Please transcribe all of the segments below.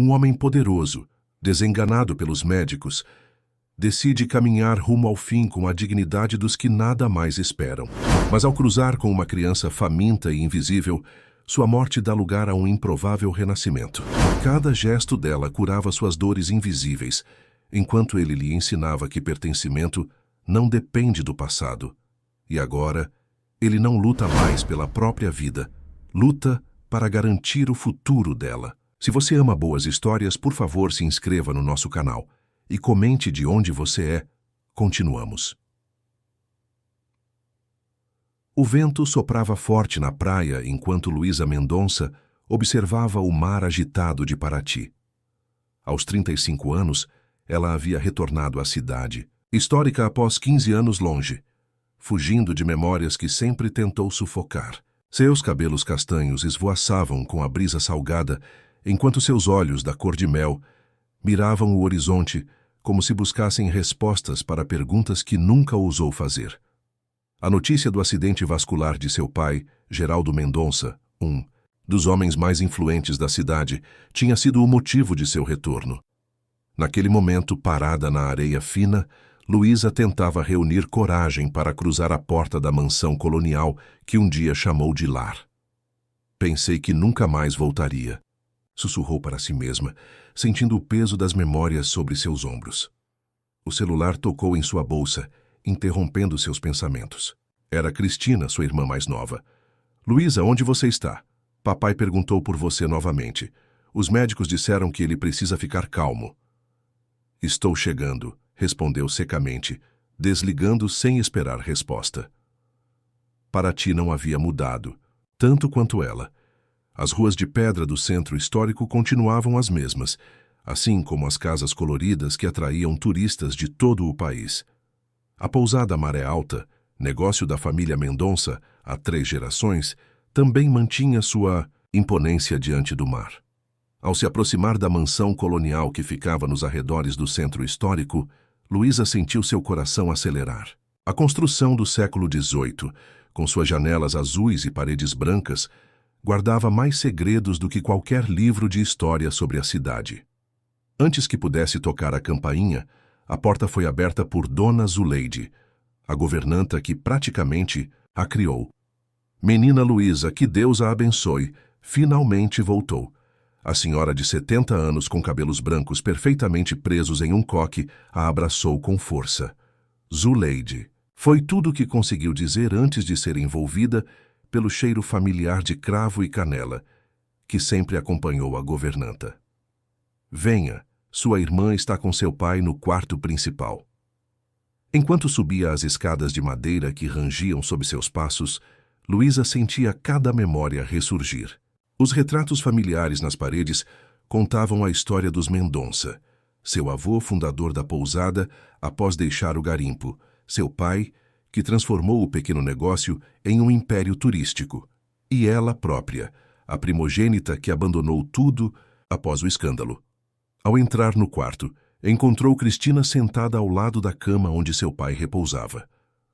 Um homem poderoso, desenganado pelos médicos, decide caminhar rumo ao fim com a dignidade dos que nada mais esperam. Mas ao cruzar com uma criança faminta e invisível, sua morte dá lugar a um improvável renascimento. Cada gesto dela curava suas dores invisíveis, enquanto ele lhe ensinava que pertencimento não depende do passado. E agora, ele não luta mais pela própria vida, luta para garantir o futuro dela. Se você ama boas histórias, por favor, se inscreva no nosso canal e comente de onde você é. Continuamos. O vento soprava forte na praia enquanto Luísa Mendonça observava o mar agitado de Paraty. Aos 35 anos, ela havia retornado à cidade, histórica após 15 anos longe, fugindo de memórias que sempre tentou sufocar. Seus cabelos castanhos esvoaçavam com a brisa salgada, enquanto seus olhos, da cor de mel, miravam o horizonte como se buscassem respostas para perguntas que nunca ousou fazer. A notícia do acidente vascular de seu pai, Geraldo Mendonça, um dos homens mais influentes da cidade, tinha sido o motivo de seu retorno. Naquele momento, parada na areia fina, Luísa tentava reunir coragem para cruzar a porta da mansão colonial que um dia chamou de lar. Pensei que nunca mais voltaria, sussurrou para si mesma, sentindo o peso das memórias sobre seus ombros. O celular tocou em sua bolsa, interrompendo seus pensamentos. Era Cristina, sua irmã mais nova. Luísa, onde você está? Papai perguntou por você novamente. Os médicos disseram que ele precisa ficar calmo. Estou chegando, respondeu secamente, desligando sem esperar resposta. Paraty não havia mudado, tanto quanto ela. As ruas de pedra do centro histórico continuavam as mesmas, assim como as casas coloridas que atraíam turistas de todo o país. A pousada Maré Alta, negócio da família Mendonça há 3 gerações, também mantinha sua imponência diante do mar. Ao se aproximar da mansão colonial que ficava nos arredores do centro histórico, Luísa sentiu seu coração acelerar. A construção do século XVIII, com suas janelas azuis e paredes brancas, guardava mais segredos do que qualquer livro de história sobre a cidade. Antes que pudesse tocar a campainha, a porta foi aberta por Dona Zuleide, a governanta que praticamente a criou. Menina Luísa, que Deus a abençoe, finalmente voltou. A senhora de 70 anos com cabelos brancos perfeitamente presos em um coque a abraçou com força. Zuleide. Foi tudo o que conseguiu dizer antes de ser envolvida pelo cheiro familiar de cravo e canela, que sempre acompanhou a governanta. Venha, sua irmã está com seu pai no quarto principal. Enquanto subia as escadas de madeira que rangiam sob seus passos, Luísa sentia cada memória ressurgir. Os retratos familiares nas paredes contavam a história dos Mendonça, seu avô fundador da pousada após deixar o garimpo, seu pai, que transformou o pequeno negócio em um império turístico, e ela própria, a primogênita que abandonou tudo após o escândalo. Ao entrar no quarto, encontrou Cristina sentada ao lado da cama onde seu pai repousava.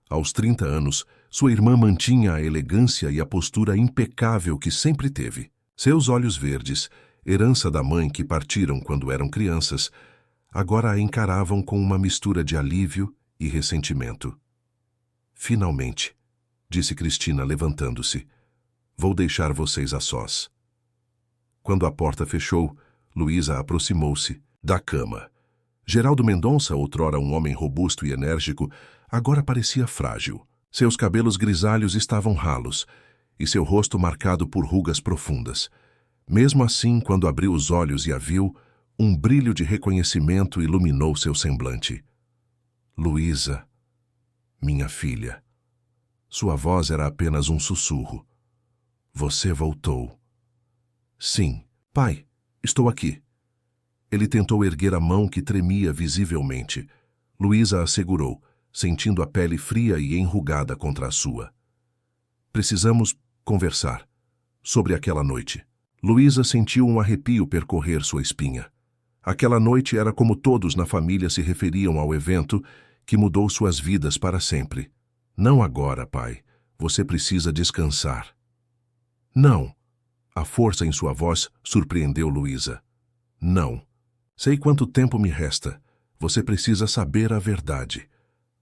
Aos 30 anos, sua irmã mantinha a elegância e a postura impecável que sempre teve. Seus olhos verdes, herança da mãe que partiram quando eram crianças, agora a encaravam com uma mistura de alívio e ressentimento. Finalmente, disse Cristina levantando-se, vou deixar vocês a sós. Quando a porta fechou, Luísa aproximou-se da cama. Geraldo Mendonça, outrora um homem robusto e enérgico, agora parecia frágil. Seus cabelos grisalhos estavam ralos e seu rosto marcado por rugas profundas. Mesmo assim, quando abriu os olhos e a viu, um brilho de reconhecimento iluminou seu semblante. Luísa, minha filha. Sua voz era apenas um sussurro. Você voltou. Sim, pai, estou aqui. Ele tentou erguer a mão que tremia visivelmente. Luísa a segurou, sentindo a pele fria e enrugada contra a sua. Precisamos conversar sobre aquela noite. Luísa sentiu um arrepio percorrer sua espinha. Aquela noite era como todos na família se referiam ao evento que mudou suas vidas para sempre. Não agora, pai. Você precisa descansar. Não. A força em sua voz surpreendeu Luísa. Não. Sei quanto tempo me resta. Você precisa saber a verdade.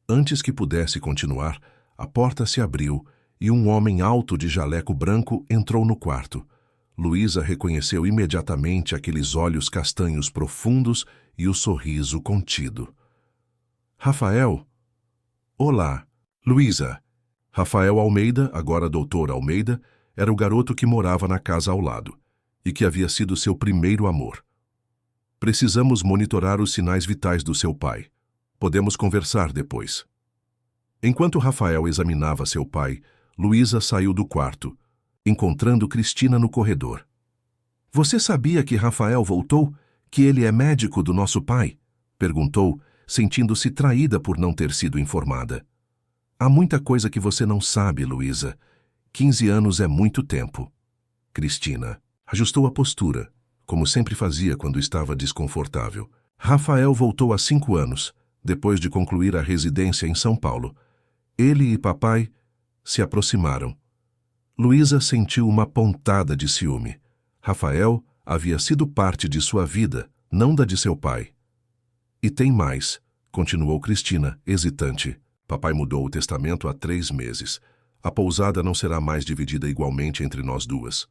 Antes que pudesse continuar, a porta se abriu e um homem alto de jaleco branco entrou no quarto. Luísa reconheceu imediatamente aqueles olhos castanhos profundos e o sorriso contido. Rafael? Olá, Luísa. Rafael Almeida, agora doutor Almeida, era o garoto que morava na casa ao lado e que havia sido seu primeiro amor. Precisamos monitorar os sinais vitais do seu pai. Podemos conversar depois. Enquanto Rafael examinava seu pai, Luísa saiu do quarto, encontrando Cristina no corredor. Você sabia que Rafael voltou? Que ele é médico do nosso pai? Perguntou, sentindo-se traída por não ter sido informada. Há muita coisa que você não sabe, Luísa. 15 anos é muito tempo. Cristina ajustou a postura, como sempre fazia quando estava desconfortável. Rafael voltou há 5 anos, depois de concluir a residência em São Paulo. Ele e papai se aproximaram. Luísa sentiu uma pontada de ciúme. Rafael havia sido parte de sua vida, não da de seu pai. E tem mais, continuou Cristina, hesitante. Papai mudou o testamento há 3 meses. A pousada não será mais dividida igualmente entre nós duas.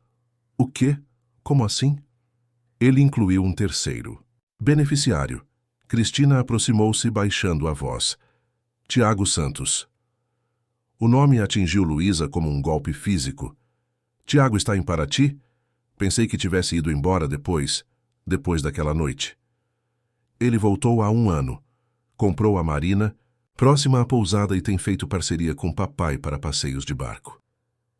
O quê? Como assim? Ele incluiu um terceiro. Beneficiário. Cristina aproximou-se baixando a voz. Tiago Santos. O nome atingiu Luísa como um golpe físico. Tiago está em Paraty? Pensei que tivesse ido embora depois daquela noite. Ele voltou há 1 ano. Comprou a marina, próxima à pousada, e tem feito parceria com papai para passeios de barco.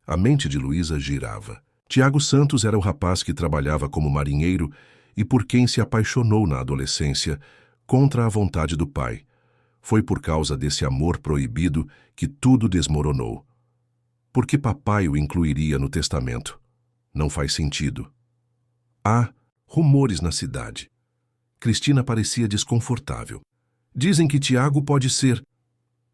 A mente de Luísa girava. Tiago Santos era o rapaz que trabalhava como marinheiro e por quem se apaixonou na adolescência, contra a vontade do pai. Foi por causa desse amor proibido que tudo desmoronou. Por que papai o incluiria no testamento? Não faz sentido. Há rumores na cidade. Cristina parecia desconfortável. Dizem que Tiago pode ser...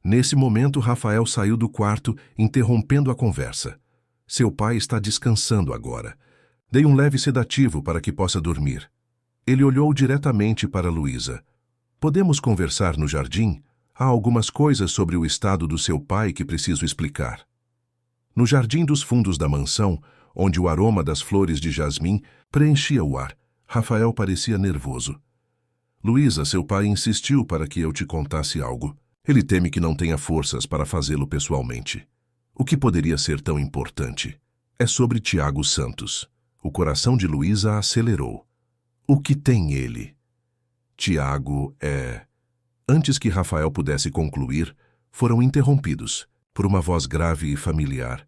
Nesse momento, Rafael saiu do quarto, interrompendo a conversa. Seu pai está descansando agora. Dei um leve sedativo para que possa dormir. Ele olhou diretamente para Luísa. Podemos conversar no jardim? Há algumas coisas sobre o estado do seu pai que preciso explicar. No jardim dos fundos da mansão, onde o aroma das flores de jasmim preenchia o ar, Rafael parecia nervoso. Luísa, seu pai insistiu para que eu te contasse algo. Ele teme que não tenha forças para fazê-lo pessoalmente. O que poderia ser tão importante? É sobre Tiago Santos. O coração de Luísa acelerou. O que tem ele? Tiago é... Antes que Rafael pudesse concluir, foram interrompidos por uma voz grave e familiar.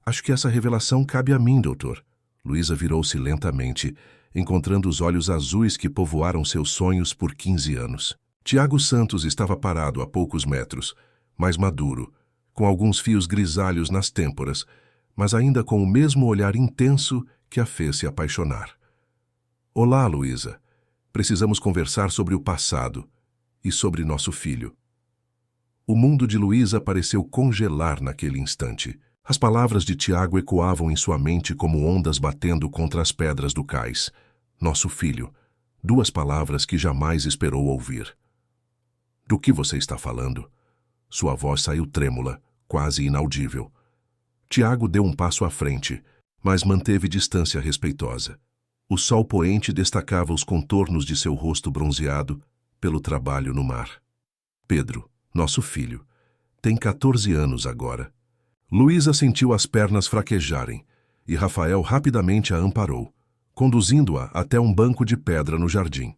Acho que essa revelação cabe a mim, doutor. Luísa virou-se lentamente, encontrando os olhos azuis que povoaram seus sonhos por 15 anos. Tiago Santos estava parado a poucos metros, mais maduro, com alguns fios grisalhos nas têmporas, mas ainda com o mesmo olhar intenso que a fez se apaixonar. Olá, Luísa. Precisamos conversar sobre o passado e sobre nosso filho. O mundo de Luísa pareceu congelar naquele instante. As palavras de Tiago ecoavam em sua mente como ondas batendo contra as pedras do cais. Nosso filho. 2 palavras que jamais esperou ouvir. Do que você está falando? Sua voz saiu trêmula, quase inaudível. Tiago deu um passo à frente, mas manteve distância respeitosa. O sol poente destacava os contornos de seu rosto bronzeado pelo trabalho no mar. Pedro, nosso filho, tem 14 anos agora. Luísa sentiu as pernas fraquejarem e Rafael rapidamente a amparou, conduzindo-a até um banco de pedra no jardim.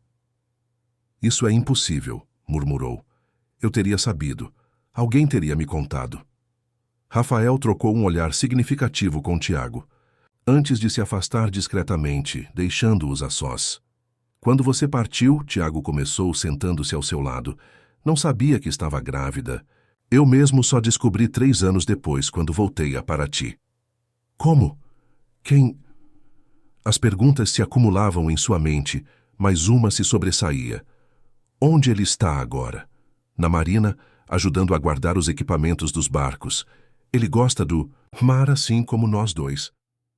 Isso é impossível, murmurou. Eu teria sabido. Alguém teria me contado. Rafael trocou um olhar significativo com Tiago, antes de se afastar discretamente, deixando-os a sós. Quando você partiu, Tiago começou sentando-se ao seu lado. Não sabia que estava grávida. Eu mesmo só descobri 3 anos depois, quando voltei a Paraty. Como? Quem? As perguntas se acumulavam em sua mente, mas uma se sobressaía. Onde ele está agora? Na marina, ajudando a guardar os equipamentos dos barcos. Ele gosta do mar assim como nós dois.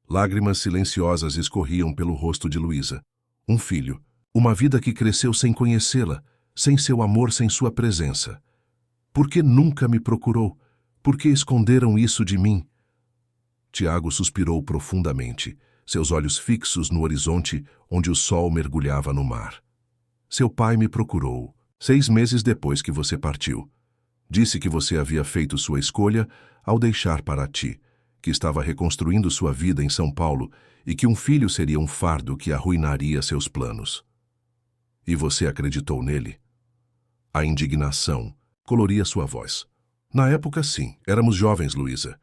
Lágrimas silenciosas escorriam pelo rosto de Luísa. Um filho, Uma vida que cresceu sem conhecê-la, sem seu amor, sem sua presença. Por que nunca me procurou? Por que esconderam isso de mim? Tiago suspirou profundamente, seus olhos fixos no horizonte onde o sol mergulhava no mar. Seu pai me procurou, 6 meses depois que você partiu. Disse que você havia feito sua escolha ao deixar Paraty, que estava reconstruindo sua vida em São Paulo e que um filho seria um fardo que arruinaria seus planos. E você acreditou nele? A indignação coloria sua voz. Na época, sim, éramos jovens, Luísa.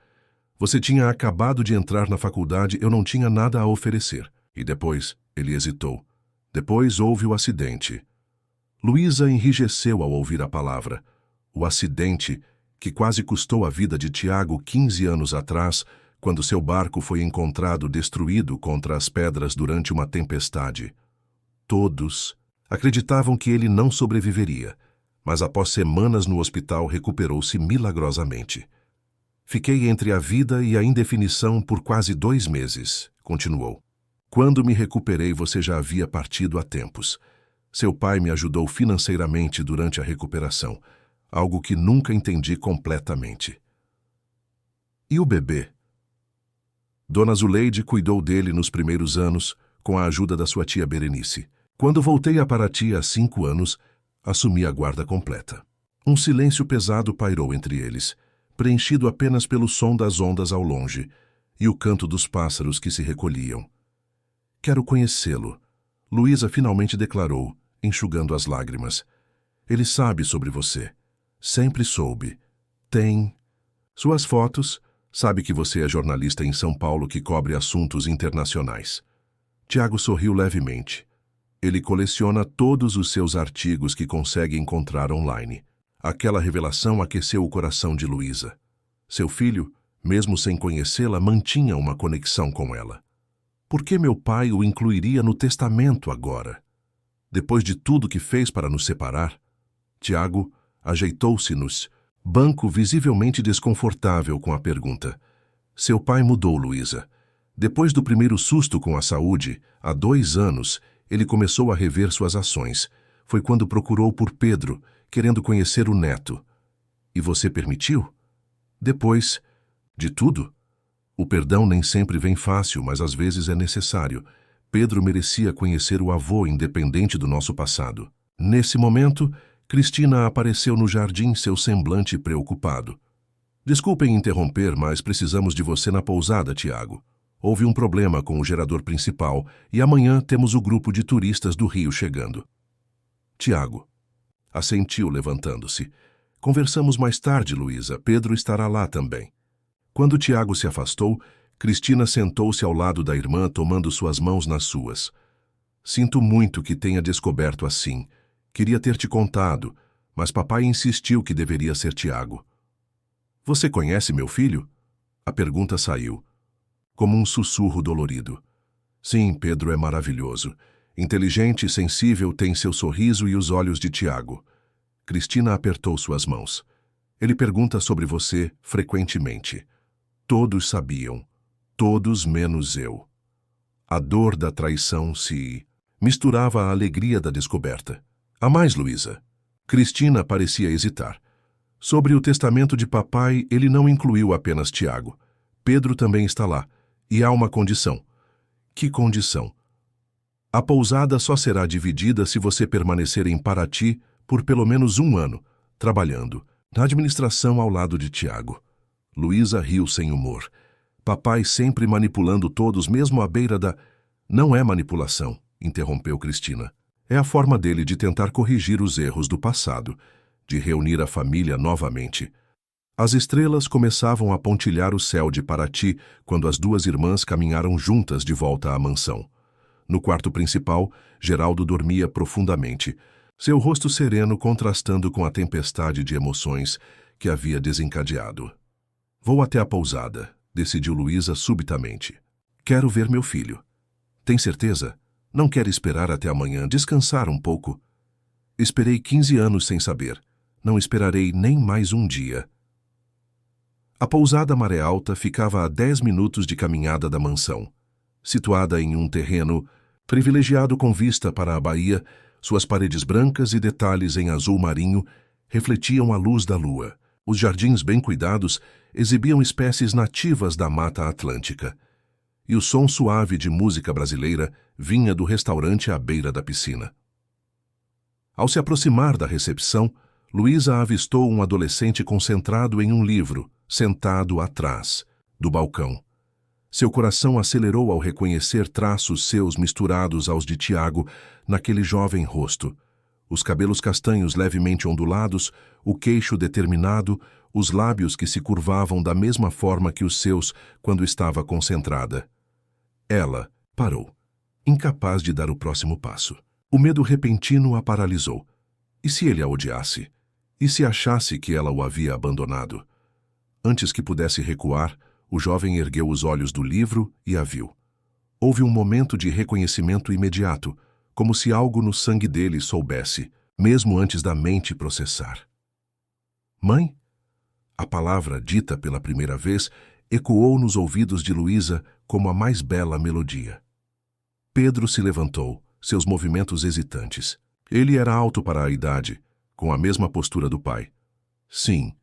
Você tinha acabado de entrar na faculdade, eu não tinha nada a oferecer. E depois, ele hesitou. Depois houve o acidente. Luísa enrijeceu ao ouvir a palavra. O acidente que quase custou a vida de Tiago 15 anos atrás, quando seu barco foi encontrado destruído contra as pedras durante uma tempestade. Todos acreditavam que ele não sobreviveria, mas após semanas no hospital recuperou-se milagrosamente. Fiquei entre a vida e a indefinição por quase 2 meses, continuou. Quando me recuperei, você já havia partido há tempos. Seu pai me ajudou financeiramente durante a recuperação, algo que nunca entendi completamente. E o bebê? Dona Zuleide cuidou dele nos primeiros anos, com a ajuda da sua tia Berenice. Quando voltei a Paraty há 5 anos, assumi a guarda completa. Um silêncio pesado pairou entre eles, preenchido apenas pelo som das ondas ao longe e o canto dos pássaros que se recolhiam. Quero conhecê-lo, Luísa finalmente declarou, enxugando as lágrimas. Ele sabe sobre você. Sempre soube. Tem suas fotos. Sabe que você é jornalista em São Paulo que cobre assuntos internacionais. Tiago sorriu levemente. Ele coleciona todos os seus artigos que consegue encontrar online. Aquela revelação aqueceu o coração de Luísa. Seu filho, mesmo sem conhecê-la, mantinha uma conexão com ela. Por que meu pai o incluiria no testamento agora? Depois de tudo que fez para nos separar? Tiago ajeitou-se nos banco, visivelmente desconfortável com a pergunta. Seu pai mudou, Luísa. Depois do primeiro susto com a saúde, há 2 anos, ele começou a rever suas ações. Foi quando procurou por Pedro, querendo conhecer o neto. E você permitiu? Depois de tudo? O perdão nem sempre vem fácil, mas às vezes é necessário. Pedro merecia conhecer o avô independente do nosso passado. Nesse momento, Cristina apareceu no jardim, seu semblante preocupado. Desculpem interromper, mas precisamos de você na pousada, Tiago. Houve um problema com o gerador principal e amanhã temos o grupo de turistas do Rio chegando. Tiago assentiu, levantando-se. Conversamos mais tarde, Luísa. Pedro estará lá também. Quando Tiago se afastou, Cristina sentou-se ao lado da irmã, tomando suas mãos nas suas. Sinto muito que tenha descoberto assim. Queria ter te contado, mas papai insistiu que deveria ser Tiago. Você conhece meu filho? A pergunta saiu, como um sussurro dolorido. Sim, Pedro é maravilhoso. Inteligente e sensível, tem seu sorriso e os olhos de Tiago. Cristina apertou suas mãos. Ele pergunta sobre você frequentemente. Todos sabiam. Todos menos eu. A dor da traição se misturava à alegria da descoberta. Há mais, Luísa. Cristina parecia hesitar. Sobre o testamento de papai, ele não incluiu apenas Tiago. Pedro também está lá. E há uma condição. Que condição? A pousada só será dividida se você permanecer em Paraty por pelo menos 1 ano, trabalhando na administração ao lado de Tiago. Luísa riu sem humor. Papai sempre manipulando todos, mesmo à beira da... Não é manipulação, interrompeu Cristina. É a forma dele de tentar corrigir os erros do passado, de reunir a família novamente. As estrelas começavam a pontilhar o céu de Paraty quando as 2 irmãs caminharam juntas de volta à mansão. No quarto principal, Geraldo dormia profundamente, seu rosto sereno contrastando com a tempestade de emoções que havia desencadeado. Vou até a pousada, decidiu Luísa subitamente. Quero ver meu filho. Tem certeza? Não quer esperar até amanhã, descansar um pouco? Esperei 15 anos sem saber. Não esperarei nem mais um dia. A pousada Maré Alta ficava a 10 minutos de caminhada da mansão. Situada em um terreno Privilegiado com vista para a baía, suas paredes brancas e detalhes em azul marinho refletiam a luz da lua. Os jardins bem cuidados exibiam espécies nativas da Mata Atlântica. E o som suave de música brasileira vinha do restaurante à beira da piscina. Ao se aproximar da recepção, Luísa avistou um adolescente concentrado em um livro, sentado atrás do balcão. Seu coração acelerou ao reconhecer traços seus misturados aos de Tiago naquele jovem rosto. Os cabelos castanhos levemente ondulados, o queixo determinado, os lábios que se curvavam da mesma forma que os seus quando estava concentrada. Ela parou, incapaz de dar o próximo passo. O medo repentino a paralisou. E se ele a odiasse? E se achasse que ela o havia abandonado? Antes que pudesse recuar, o jovem ergueu os olhos do livro e a viu. Houve um momento de reconhecimento imediato, como se algo no sangue dele soubesse, mesmo antes da mente processar. Mãe? A palavra, dita pela primeira vez, ecoou nos ouvidos de Luísa como a mais bela melodia. Pedro se levantou, seus movimentos hesitantes. Ele era alto para a idade, com a mesma postura do pai. Sim,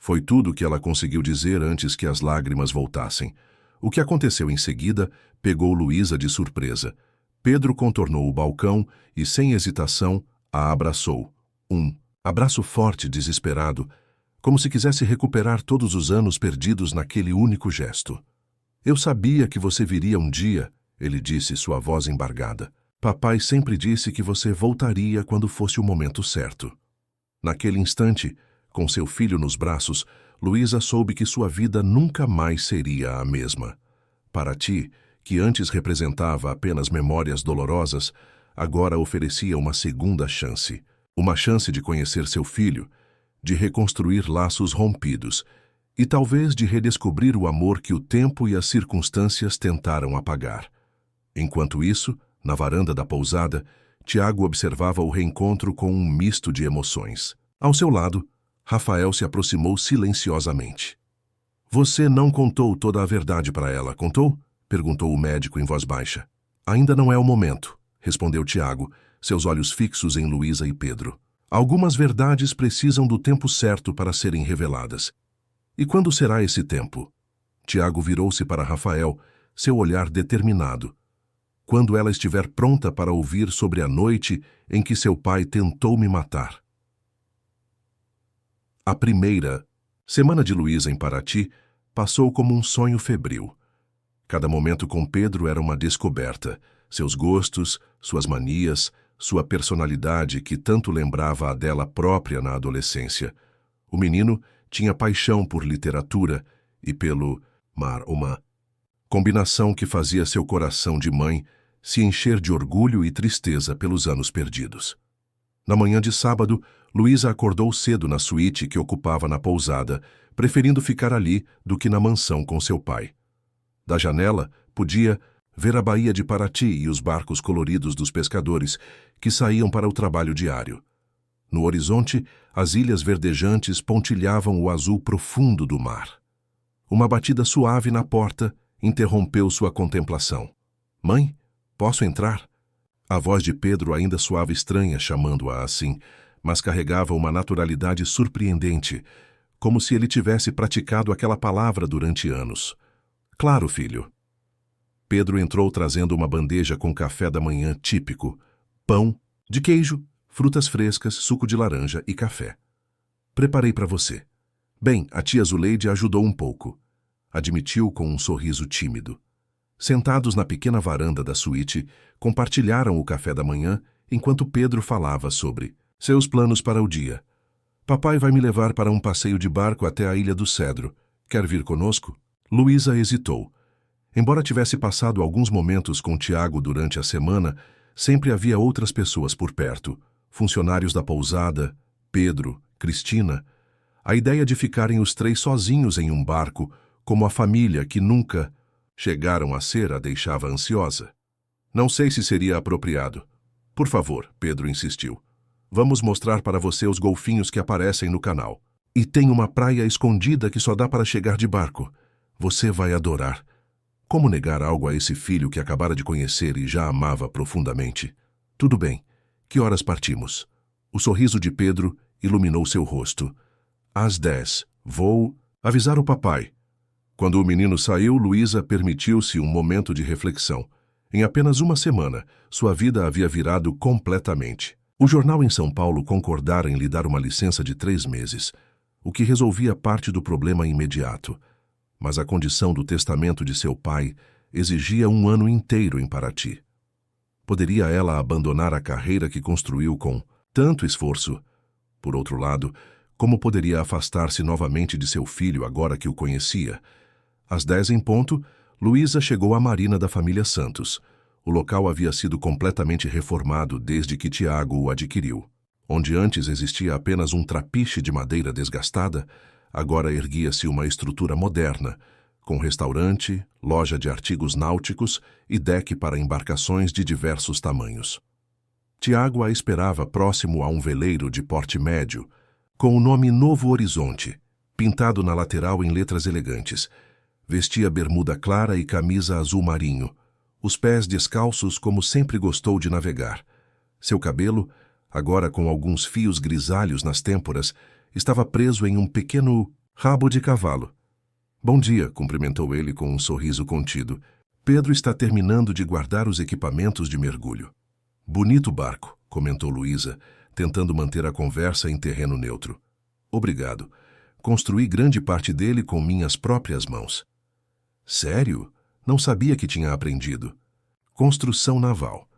foi tudo o que ela conseguiu dizer antes que as lágrimas voltassem. O que aconteceu em seguida pegou Luísa de surpresa. Pedro contornou o balcão e, sem hesitação, a abraçou. Um abraço forte, desesperado, como se quisesse recuperar todos os anos perdidos naquele único gesto. Eu sabia que você viria um dia, ele disse, sua voz embargada. Papai sempre disse que você voltaria quando fosse o momento certo. Naquele instante, com seu filho nos braços, Luísa soube que sua vida nunca mais seria a mesma. Para ti, que antes representava apenas memórias dolorosas, agora oferecia uma segunda chance. Uma chance de conhecer seu filho, de reconstruir laços rompidos e talvez de redescobrir o amor que o tempo e as circunstâncias tentaram apagar. Enquanto isso, na varanda da pousada, Tiago observava o reencontro com um misto de emoções. Ao seu lado, Rafael se aproximou silenciosamente. Você não contou toda a verdade para ela, contou? Perguntou o médico em voz baixa. Ainda não é o momento, respondeu Tiago, seus olhos fixos em Luísa e Pedro. Algumas verdades precisam do tempo certo para serem reveladas. E quando será esse tempo? Tiago virou-se para Rafael, seu olhar determinado. Quando ela estiver pronta para ouvir sobre a noite em que seu pai tentou me matar. A primeira semana de Luísa em Paraty passou como um sonho febril. Cada momento com Pedro era uma descoberta. Seus gostos, suas manias, sua personalidade que tanto lembrava a dela própria na adolescência. O menino tinha paixão por literatura e pelo mar, uma combinação que fazia seu coração de mãe se encher de orgulho e tristeza pelos anos perdidos. Na manhã de sábado, Luísa acordou cedo na suíte que ocupava na pousada, preferindo ficar ali do que na mansão com seu pai. Da janela, podia ver a baía de Paraty e os barcos coloridos dos pescadores que saíam para o trabalho diário. No horizonte, as ilhas verdejantes pontilhavam o azul profundo do mar. Uma batida suave na porta interrompeu sua contemplação. Mãe, posso entrar? A voz de Pedro ainda soava estranha chamando-a assim, mas carregava uma naturalidade surpreendente, como se ele tivesse praticado aquela palavra durante anos. Claro, filho. Pedro entrou trazendo uma bandeja com café da manhã típico, pão, de queijo, frutas frescas, suco de laranja e café. Preparei para você. Bem, a tia Zuleide ajudou um pouco, admitiu com um sorriso tímido. Sentados na pequena varanda da suíte, compartilharam o café da manhã enquanto Pedro falava sobre seus planos para o dia. Papai vai me levar para um passeio de barco até a Ilha do Cedro. Quer vir conosco? Luísa hesitou. Embora tivesse passado alguns momentos com Tiago durante a semana, sempre havia outras pessoas por perto. Funcionários da pousada, Pedro, Cristina. A ideia de ficarem os três sozinhos em um barco, como a família que nunca chegaram a ser, a deixava ansiosa. Não sei se seria apropriado. Por favor, Pedro insistiu. Vamos mostrar para você os golfinhos que aparecem no canal. E tem uma praia escondida que só dá para chegar de barco. Você vai adorar. Como negar algo a esse filho que acabara de conhecer e já amava profundamente? Tudo bem. Que horas partimos? O sorriso de Pedro iluminou seu rosto. Às 10. Vou avisar o papai. Quando o menino saiu, Luísa permitiu-se um momento de reflexão. Em apenas uma semana, sua vida havia virado completamente. O jornal em São Paulo concordara em lhe dar uma licença de 3 meses, o que resolvia parte do problema imediato. Mas a condição do testamento de seu pai exigia 1 ano inteiro em Paraty. Poderia ela abandonar a carreira que construiu com tanto esforço? Por outro lado, como poderia afastar-se novamente de seu filho agora que o conhecia? Às 10 em ponto, Luísa chegou à marina da família Santos. O local havia sido completamente reformado desde que Tiago o adquiriu. Onde antes existia apenas um trapiche de madeira desgastada, agora erguia-se uma estrutura moderna, com restaurante, loja de artigos náuticos e deck para embarcações de diversos tamanhos. Tiago a esperava próximo a um veleiro de porte médio, com o nome Novo Horizonte, pintado na lateral em letras elegantes. Vestia bermuda clara e camisa azul marinho, os pés descalços como sempre gostou de navegar. Seu cabelo, agora com alguns fios grisalhos nas têmporas, estava preso em um pequeno rabo de cavalo. Bom dia, cumprimentou ele com um sorriso contido. Pedro está terminando de guardar os equipamentos de mergulho. Bonito barco, comentou Luísa, tentando manter a conversa em terreno neutro. Obrigado. Construí grande parte dele com minhas próprias mãos. Sério? Não sabia que tinha aprendido. Construção naval.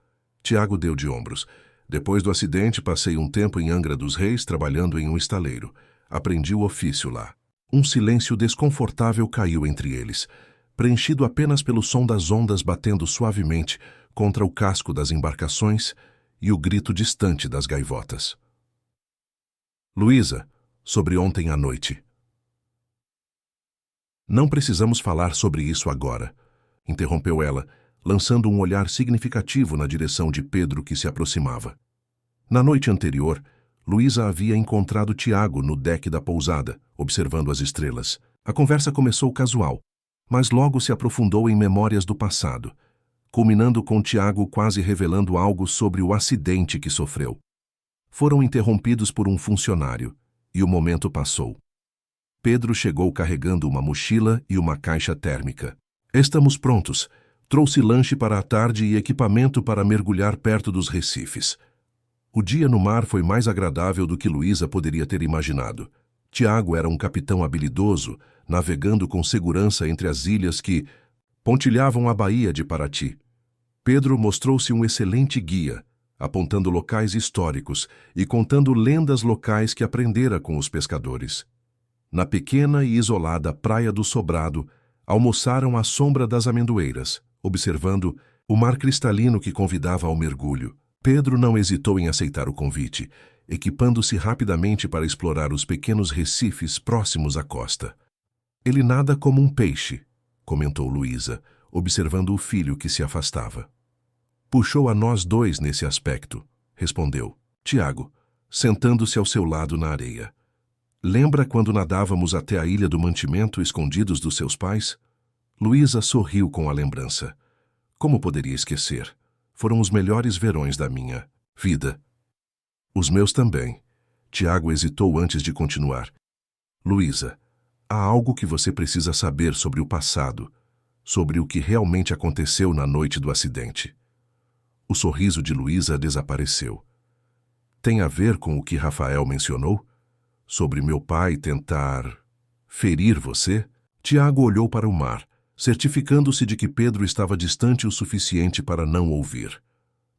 Tiago deu de ombros. Depois do acidente, passei um tempo em Angra dos Reis trabalhando em um estaleiro. Aprendi o ofício lá. Um silêncio desconfortável caiu entre eles, preenchido apenas pelo som das ondas batendo suavemente contra o casco das embarcações e o grito distante das gaivotas. Luísa, sobre ontem à noite. Não precisamos falar sobre isso agora, interrompeu ela, lançando um olhar significativo na direção de Pedro que se aproximava. Na noite anterior, Luísa havia encontrado Tiago no deck da pousada, observando as estrelas. A conversa começou casual, mas logo se aprofundou em memórias do passado, culminando com Tiago quase revelando algo sobre o acidente que sofreu. Foram interrompidos por um funcionário, e o momento passou. Pedro chegou carregando uma mochila e uma caixa térmica. Estamos prontos. Trouxe lanche para a tarde e equipamento para mergulhar perto dos recifes. O dia no mar foi mais agradável do que Luísa poderia ter imaginado. Tiago era um capitão habilidoso, navegando com segurança entre as ilhas que pontilhavam a baía de Paraty. Pedro mostrou-se um excelente guia, apontando locais históricos e contando lendas locais que aprendera com os pescadores. Na pequena e isolada Praia do Sobrado, almoçaram à sombra das amendoeiras, observando o mar cristalino que convidava ao mergulho. Pedro não hesitou em aceitar o convite, equipando-se rapidamente para explorar os pequenos recifes próximos à costa. Ele nada como um peixe, comentou Luísa, observando o filho que se afastava. Puxou a nós dois nesse aspecto, respondeu Tiago, sentando-se ao seu lado na areia. Lembra quando nadávamos até a Ilha do Mantimento escondidos dos seus pais? Luísa sorriu com a lembrança. Como poderia esquecer? Foram os melhores verões da minha vida. Os meus também. Tiago hesitou antes de continuar. Luísa, há algo que você precisa saber sobre o passado, sobre o que realmente aconteceu na noite do acidente. O sorriso de Luísa desapareceu. Tem a ver com o que Rafael mencionou? Sobre meu pai tentar ferir você? Tiago olhou para o mar, certificando-se de que Pedro estava distante o suficiente para não ouvir.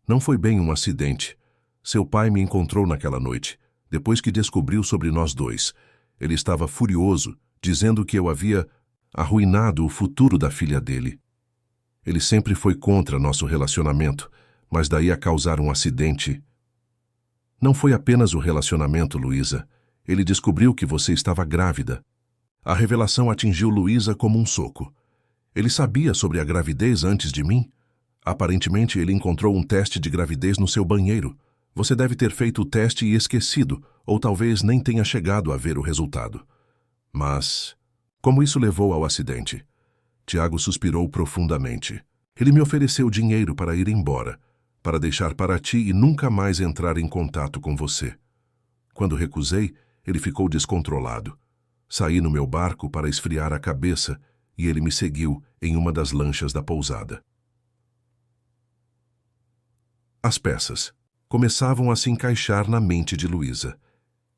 Não foi bem um acidente. Seu pai me encontrou naquela noite, depois que descobriu sobre nós dois. Ele estava furioso, dizendo que eu havia arruinado o futuro da filha dele. Ele sempre foi contra nosso relacionamento, mas daí a causar um acidente. Não foi apenas o relacionamento, Luísa. Ele descobriu que você estava grávida. A revelação atingiu Luísa como um soco. Ele sabia sobre a gravidez antes de mim? Aparentemente, ele encontrou um teste de gravidez no seu banheiro. Você deve ter feito o teste e esquecido, ou talvez nem tenha chegado a ver o resultado. Mas como isso levou ao acidente? Tiago suspirou profundamente. Ele me ofereceu dinheiro para ir embora, para deixar Paraty e nunca mais entrar em contato com você. Quando recusei, ele ficou descontrolado. Saí no meu barco para esfriar a cabeça e ele me seguiu em uma das lanchas da pousada. As peças começavam a se encaixar na mente de Luísa.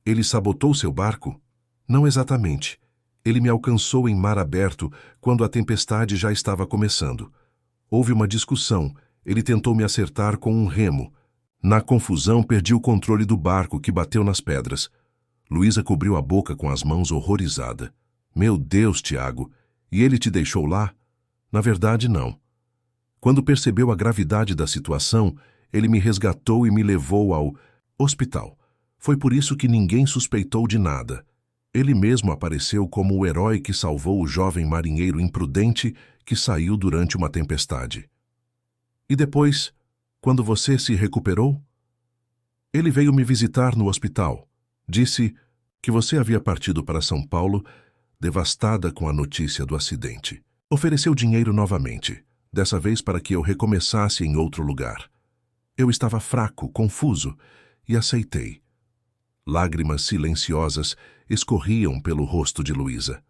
Ele sabotou seu barco? Não exatamente. Ele me alcançou em mar aberto quando a tempestade já estava começando. Houve uma discussão. Ele tentou me acertar com um remo. Na confusão, perdi o controle do barco que bateu nas pedras. Luísa cobriu a boca com as mãos horrorizada. Meu Deus, Tiago! E ele te deixou lá? Na verdade, não. Quando percebeu a gravidade da situação, ele me resgatou e me levou ao hospital. Foi por isso que ninguém suspeitou de nada. Ele mesmo apareceu como o herói que salvou o jovem marinheiro imprudente que saiu durante uma tempestade. E depois, quando você se recuperou? Ele veio me visitar no hospital. Disse que você havia partido para São Paulo, devastada com a notícia do acidente. Ofereceu dinheiro novamente, dessa vez para que eu recomeçasse em outro lugar. Eu estava fraco, confuso, e aceitei. Lágrimas silenciosas escorriam pelo rosto de Luísa.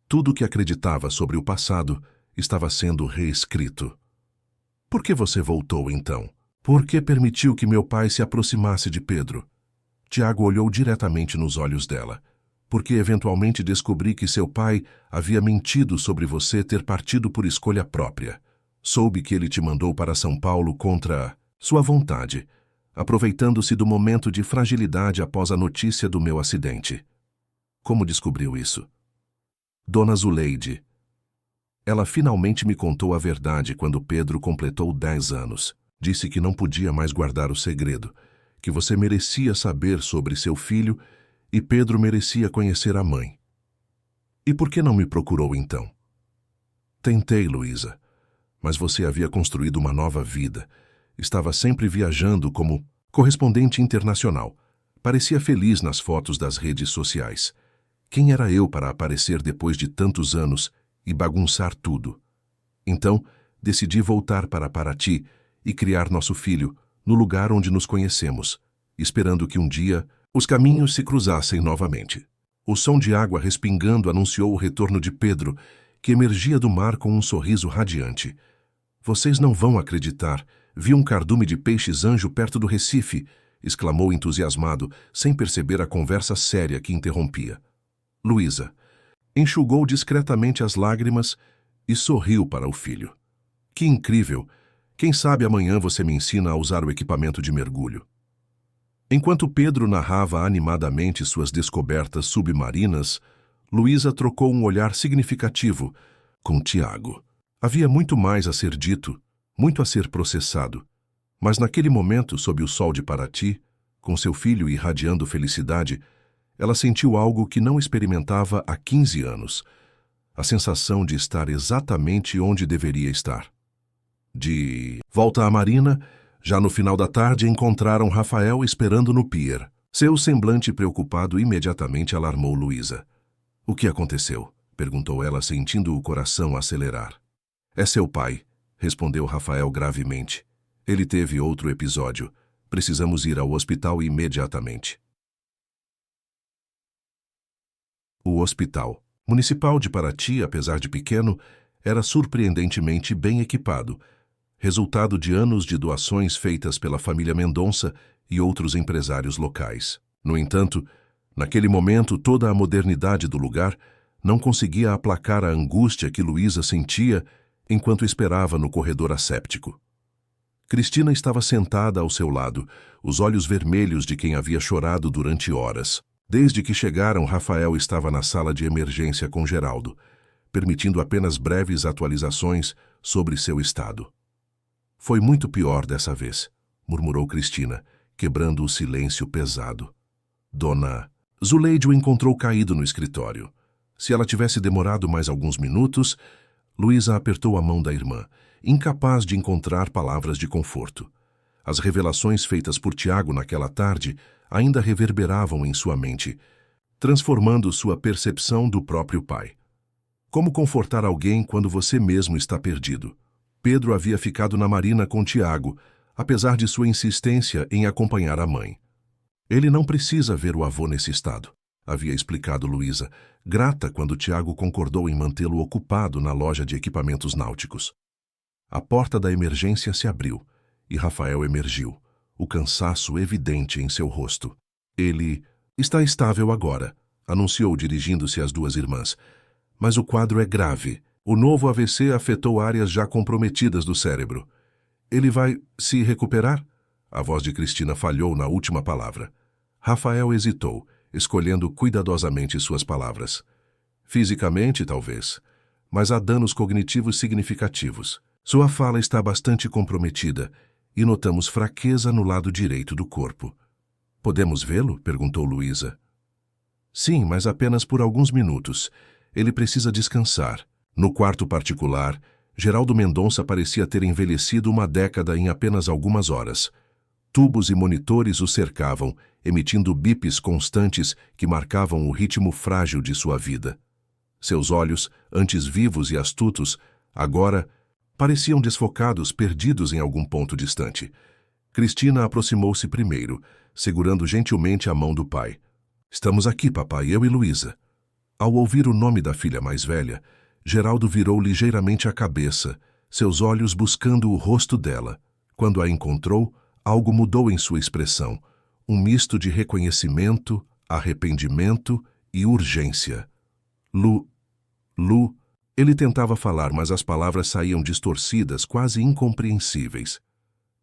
Tudo o que acreditava sobre o passado estava sendo reescrito. Por que você voltou, então? Por que permitiu que meu pai se aproximasse de Pedro? Tiago olhou diretamente nos olhos dela. Porque eventualmente descobri que seu pai havia mentido sobre você ter partido por escolha própria. Soube que ele te mandou para São Paulo contra sua vontade, aproveitando-se do momento de fragilidade após a notícia do meu acidente. Como descobriu isso? Dona Zuleide. Ela finalmente me contou a verdade quando Pedro completou 10 anos. Disse que não podia mais guardar o segredo, que você merecia saber sobre seu filho e Pedro merecia conhecer a mãe. E por que não me procurou então? Tentei, Luísa, mas você havia construído uma nova vida. Estava sempre viajando como correspondente internacional. Parecia feliz nas fotos das redes sociais. Quem era eu para aparecer depois de tantos anos e bagunçar tudo? Então, decidi voltar para Paraty e criar nosso filho no lugar onde nos conhecemos, esperando que um dia os caminhos se cruzassem novamente. O som de água respingando anunciou o retorno de Pedro, que emergia do mar com um sorriso radiante. Vocês não vão acreditar. Vi um cardume de peixes-anjo perto do Recife, exclamou entusiasmado, sem perceber a conversa séria que interrompia. Luísa enxugou discretamente as lágrimas e sorriu para o filho. Que incrível! Quem sabe amanhã você me ensina a usar o equipamento de mergulho. Enquanto Pedro narrava animadamente suas descobertas submarinas, Luísa trocou um olhar significativo com Tiago. Havia muito mais a ser dito, muito a ser processado. Mas naquele momento, sob o sol de Paraty, com seu filho irradiando felicidade, ela sentiu algo que não experimentava há 15 anos. A sensação de estar exatamente onde deveria estar. De volta à marina, já no final da tarde encontraram Rafael esperando no pier. Seu semblante preocupado imediatamente alarmou Luísa. O que aconteceu? Perguntou ela, sentindo o coração acelerar. É seu pai, respondeu Rafael gravemente. Ele teve outro episódio. Precisamos ir ao hospital imediatamente. O Hospital Municipal de Paraty, apesar de pequeno, era surpreendentemente bem equipado, resultado de anos de doações feitas pela família Mendonça e outros empresários locais. No entanto, naquele momento toda a modernidade do lugar não conseguia aplacar a angústia que Luísa sentia enquanto esperava no corredor asséptico. Cristina estava sentada ao seu lado, os olhos vermelhos de quem havia chorado durante horas. Desde que chegaram, Rafael estava na sala de emergência com Geraldo, permitindo apenas breves atualizações sobre seu estado. Foi muito pior dessa vez, murmurou Cristina, quebrando o silêncio pesado. Dona Zuleide o encontrou caído no escritório. Se ela tivesse demorado mais alguns minutos, Luísa apertou a mão da irmã, incapaz de encontrar palavras de conforto. As revelações feitas por Tiago naquela tarde ainda reverberavam em sua mente, transformando sua percepção do próprio pai. Como confortar alguém quando você mesmo está perdido? Pedro havia ficado na marina com Tiago, apesar de sua insistência em acompanhar a mãe. Ele não precisa ver o avô nesse estado, havia explicado Luísa, grata quando Tiago concordou em mantê-lo ocupado na loja de equipamentos náuticos. A porta da emergência se abriu e Rafael emergiu, o cansaço evidente em seu rosto. Ele está estável agora, anunciou dirigindo-se às duas irmãs. Mas o quadro é grave. O novo AVC afetou áreas já comprometidas do cérebro. Ele vai se recuperar? A voz de Cristina falhou na última palavra. Rafael hesitou, escolhendo cuidadosamente suas palavras. Fisicamente, talvez, mas há danos cognitivos significativos. Sua fala está bastante comprometida e notamos fraqueza no lado direito do corpo. Podemos vê-lo? Perguntou Luísa. Sim, mas apenas por alguns minutos. Ele precisa descansar. No quarto particular, Geraldo Mendonça parecia ter envelhecido uma década em apenas algumas horas. Tubos e monitores o cercavam, emitindo bips constantes que marcavam o ritmo frágil de sua vida. Seus olhos, antes vivos e astutos, agora pareciam desfocados, perdidos em algum ponto distante. Cristina aproximou-se primeiro, segurando gentilmente a mão do pai. Estamos aqui, papai, eu e Luísa. Ao ouvir o nome da filha mais velha, Geraldo virou ligeiramente a cabeça, seus olhos buscando o rosto dela. Quando a encontrou, algo mudou em sua expressão, um misto de reconhecimento, arrependimento e urgência. Lu... Ele tentava falar, mas as palavras saíam distorcidas, quase incompreensíveis.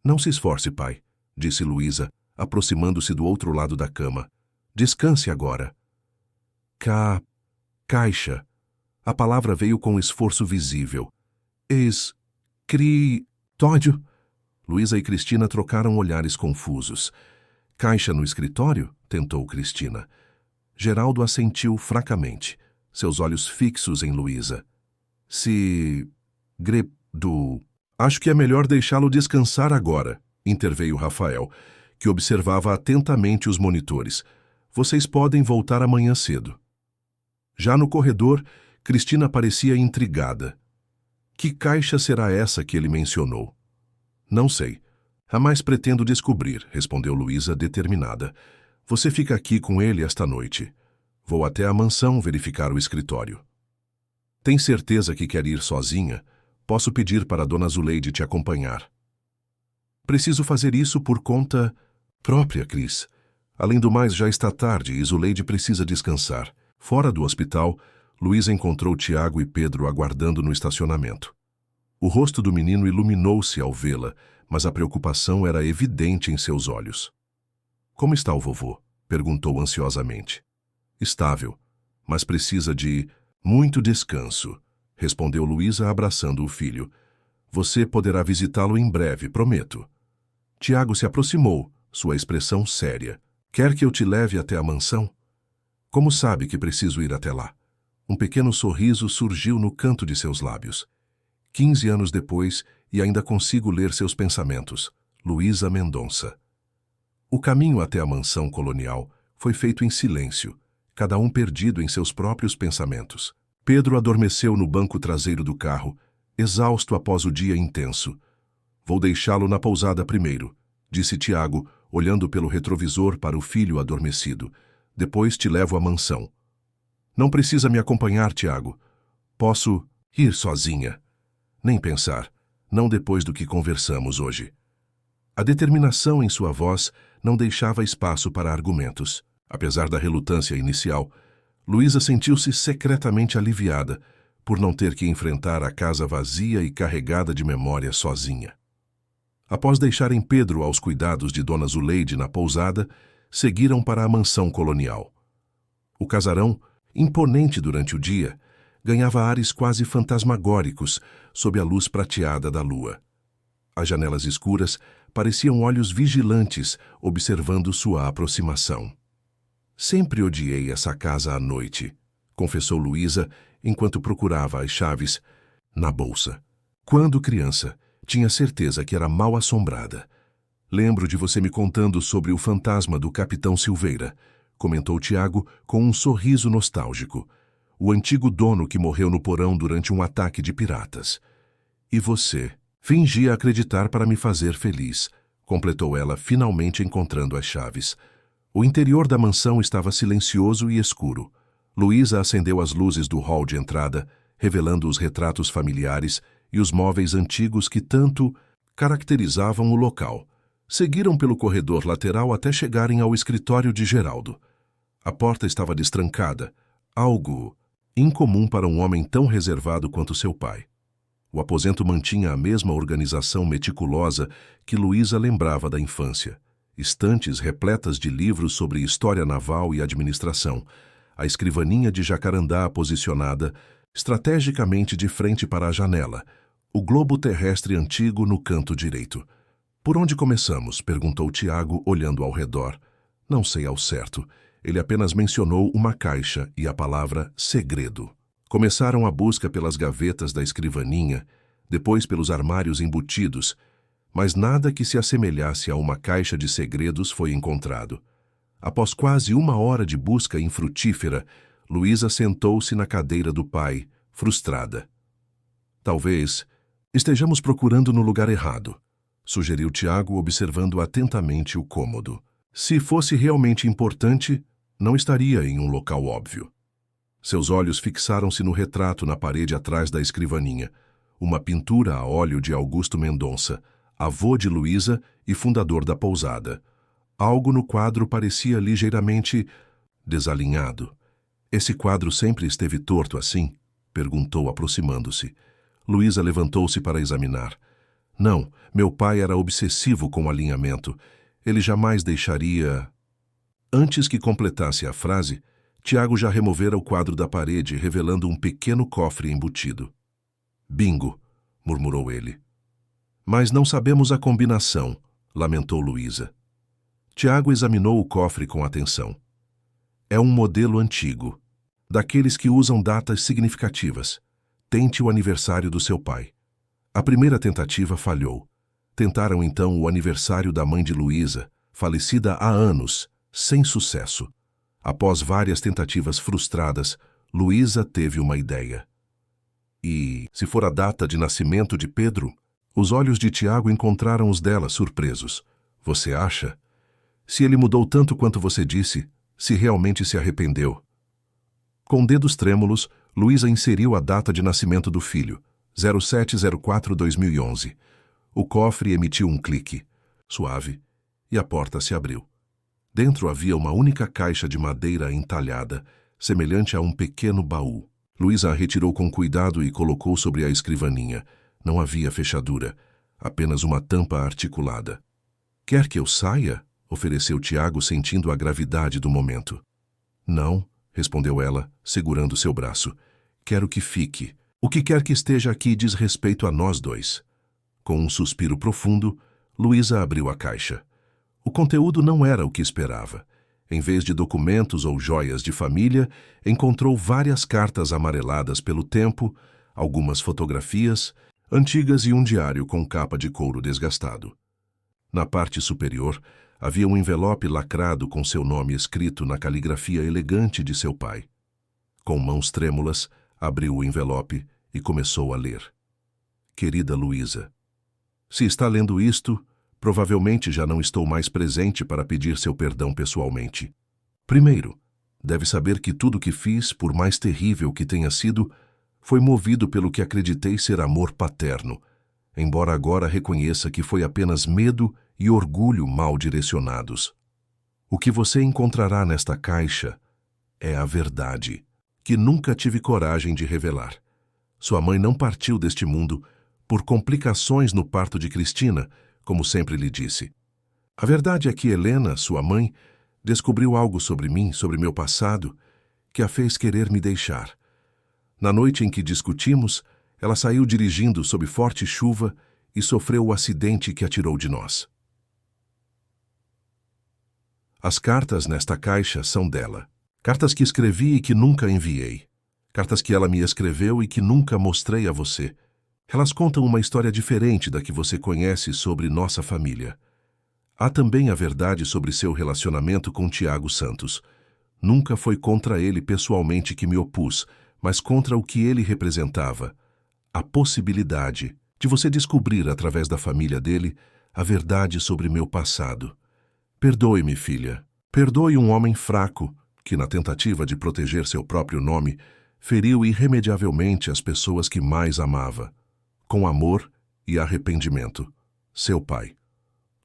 Não se esforce, pai, disse Luísa, aproximando-se do outro lado da cama. Descanse agora. Caixa. A palavra veio com esforço visível. Escritório? Luísa e Cristina trocaram olhares confusos. Caixa no escritório? Tentou Cristina. Geraldo assentiu fracamente, seus olhos fixos em Luísa. Acho que é melhor deixá-lo descansar agora, interveio Rafael, que observava atentamente os monitores. Vocês podem voltar amanhã cedo. Já no corredor, Cristina parecia intrigada. Que caixa será essa que ele mencionou? Não sei. Jamais pretendo descobrir, respondeu Luísa determinada. Você fica aqui com ele esta noite. Vou até a mansão verificar o escritório. Tem certeza que quer ir sozinha? Posso pedir para Dona Zuleide te acompanhar. Preciso fazer isso por conta própria, Cris. Além do mais, já está tarde e Zuleide precisa descansar. Fora do hospital, Luísa encontrou Tiago e Pedro aguardando no estacionamento. O rosto do menino iluminou-se ao vê-la, mas a preocupação era evidente em seus olhos. Como está o vovô? Perguntou ansiosamente. Estável, mas precisa de muito descanso, respondeu Luísa abraçando o filho. Você poderá visitá-lo em breve, prometo. Tiago se aproximou, sua expressão séria. Quer que eu te leve até a mansão? Como sabe que preciso ir até lá? Um pequeno sorriso surgiu no canto de seus lábios. 15 anos depois, e ainda consigo ler seus pensamentos. Luísa Mendonça. O caminho até a mansão colonial foi feito em silêncio, cada um perdido em seus próprios pensamentos. Pedro adormeceu no banco traseiro do carro, exausto após o dia intenso. Vou deixá-lo na pousada primeiro, disse Tiago, olhando pelo retrovisor para o filho adormecido. Depois te levo à mansão. Não precisa me acompanhar, Tiago. Posso ir sozinha. Nem pensar, não depois do que conversamos hoje. A determinação em sua voz não deixava espaço para argumentos. Apesar da relutância inicial, Luísa sentiu-se secretamente aliviada por não ter que enfrentar a casa vazia e carregada de memórias sozinha. Após deixarem Pedro aos cuidados de Dona Zuleide na pousada, seguiram para a mansão colonial. O casarão, imponente durante o dia, ganhava ares quase fantasmagóricos sob a luz prateada da lua. As janelas escuras pareciam olhos vigilantes observando sua aproximação. Sempre odiei essa casa à noite, confessou Luísa enquanto procurava as chaves na bolsa. Quando criança, tinha certeza que era mal assombrada. Lembro de você me contando sobre o fantasma do Capitão Silveira, comentou Tiago com um sorriso nostálgico. o antigo dono que morreu no porão durante um ataque de piratas. E você? Fingia acreditar para me fazer feliz, completou ela, finalmente encontrando as chaves. O interior da mansão estava silencioso e escuro. Luísa acendeu as luzes do hall de entrada, revelando os retratos familiares e os móveis antigos que tanto caracterizavam o local. Seguiram pelo corredor lateral até chegarem ao escritório de Geraldo. A porta estava destrancada, algo incomum para um homem tão reservado quanto seu pai. O aposento mantinha a mesma organização meticulosa que Luísa lembrava da infância. Estantes repletas de livros sobre história naval e administração, a escrivaninha de jacarandá posicionada estrategicamente de frente para a janela, o globo terrestre antigo no canto direito. Por onde começamos? Perguntou Tiago, olhando ao redor. Não sei ao certo. Ele apenas mencionou uma caixa e a palavra segredo. Começaram a busca pelas gavetas da escrivaninha, depois pelos armários embutidos, mas nada que se assemelhasse a uma caixa de segredos foi encontrado. Após quase 1 hora de busca infrutífera, Luísa sentou-se na cadeira do pai, frustrada. Talvez estejamos procurando no lugar errado, sugeriu Tiago, observando atentamente o cômodo. Se fosse realmente importante, não estaria em um local óbvio. Seus olhos fixaram-se no retrato na parede atrás da escrivaninha, uma pintura a óleo de Augusto Mendonça, avô de Luísa e fundador da pousada. Algo no quadro parecia ligeiramente desalinhado. Esse quadro sempre esteve torto assim? Perguntou, aproximando-se. Luísa levantou-se para examinar. Não, meu pai era obsessivo com o alinhamento. Ele jamais deixaria... Antes que completasse a frase, Tiago já removera o quadro da parede, revelando um pequeno cofre embutido. Bingo, murmurou ele. Mas não sabemos a combinação, lamentou Luísa. Tiago examinou o cofre com atenção. É um modelo antigo, daqueles que usam datas significativas. Tente o aniversário do seu pai. A primeira tentativa falhou. Tentaram então o aniversário da mãe de Luísa, falecida há anos, sem sucesso. Após várias tentativas frustradas, Luísa teve uma ideia. E, se for a data de nascimento de Pedro? Os olhos de Tiago encontraram os dela, surpresos. Você acha? Se ele mudou tanto quanto você disse, se realmente se arrependeu. Com dedos trêmulos, Luísa inseriu a data de nascimento do filho, 07/04/2011. O cofre emitiu um clique, suave, e a porta se abriu. Dentro havia uma única caixa de madeira entalhada, semelhante a um pequeno baú. Luísa a retirou com cuidado e colocou sobre a escrivaninha. Não havia fechadura, apenas uma tampa articulada. Quer que eu saia? Ofereceu Tiago, sentindo a gravidade do momento. Não, respondeu ela, segurando seu braço. Quero que fique. O que quer que esteja aqui diz respeito a nós dois. Com um suspiro profundo, Luísa abriu a caixa. O conteúdo não era o que esperava. Em vez de documentos ou joias de família, encontrou várias cartas amareladas pelo tempo, algumas fotografias antigas e um diário com capa de couro desgastado. Na parte superior, havia um envelope lacrado com seu nome escrito na caligrafia elegante de seu pai. Com mãos trêmulas, abriu o envelope e começou a ler. Querida Luísa, se está lendo isto, provavelmente já não estou mais presente para pedir seu perdão pessoalmente. Primeiro, deve saber que tudo o que fiz, por mais terrível que tenha sido, foi movido pelo que acreditei ser amor paterno, embora agora reconheça que foi apenas medo e orgulho mal direcionados. O que você encontrará nesta caixa é a verdade, que nunca tive coragem de revelar. Sua mãe não partiu deste mundo por complicações no parto de Cristina, como sempre lhe disse. A verdade é que Helena, sua mãe, descobriu algo sobre mim, sobre meu passado, que a fez querer me deixar. Na noite em que discutimos, ela saiu dirigindo sob forte chuva e sofreu o acidente que a tirou de nós. As cartas nesta caixa são dela. Cartas que escrevi e que nunca enviei. Cartas que ela me escreveu e que nunca mostrei a você. Elas contam uma história diferente da que você conhece sobre nossa família. Há também a verdade sobre seu relacionamento com Tiago Santos. Nunca foi contra ele pessoalmente que me opus, mas contra o que ele representava, a possibilidade de você descobrir através da família dele a verdade sobre meu passado. Perdoe-me, filha. Perdoe um homem fraco que, na tentativa de proteger seu próprio nome, feriu irremediavelmente as pessoas que mais amava, com amor e arrependimento. Seu pai.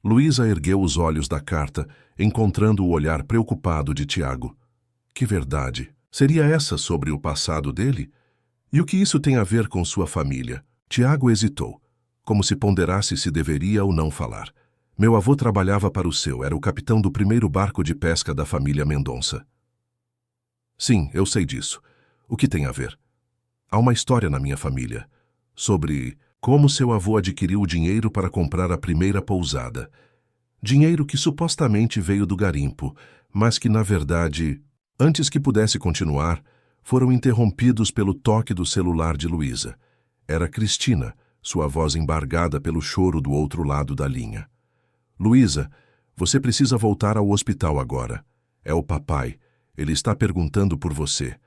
Luísa ergueu os olhos da carta, encontrando o olhar preocupado de Tiago. Que verdade? Seria essa sobre o passado dele? E o que isso tem a ver com sua família? Tiago hesitou, como se ponderasse se deveria ou não falar. Meu avô trabalhava para o seu, era o capitão do primeiro barco de pesca da família Mendonça. Sim, eu sei disso. O que tem a ver? Há uma história na minha família sobre como seu avô adquiriu o dinheiro para comprar a primeira pousada. Dinheiro que supostamente veio do garimpo, mas que, na verdade, antes que pudesse continuar, foram interrompidos pelo toque do celular de Luísa. Era Cristina, sua voz embargada pelo choro do outro lado da linha. Luísa, você precisa voltar ao hospital agora. É o papai. Ele está perguntando por você.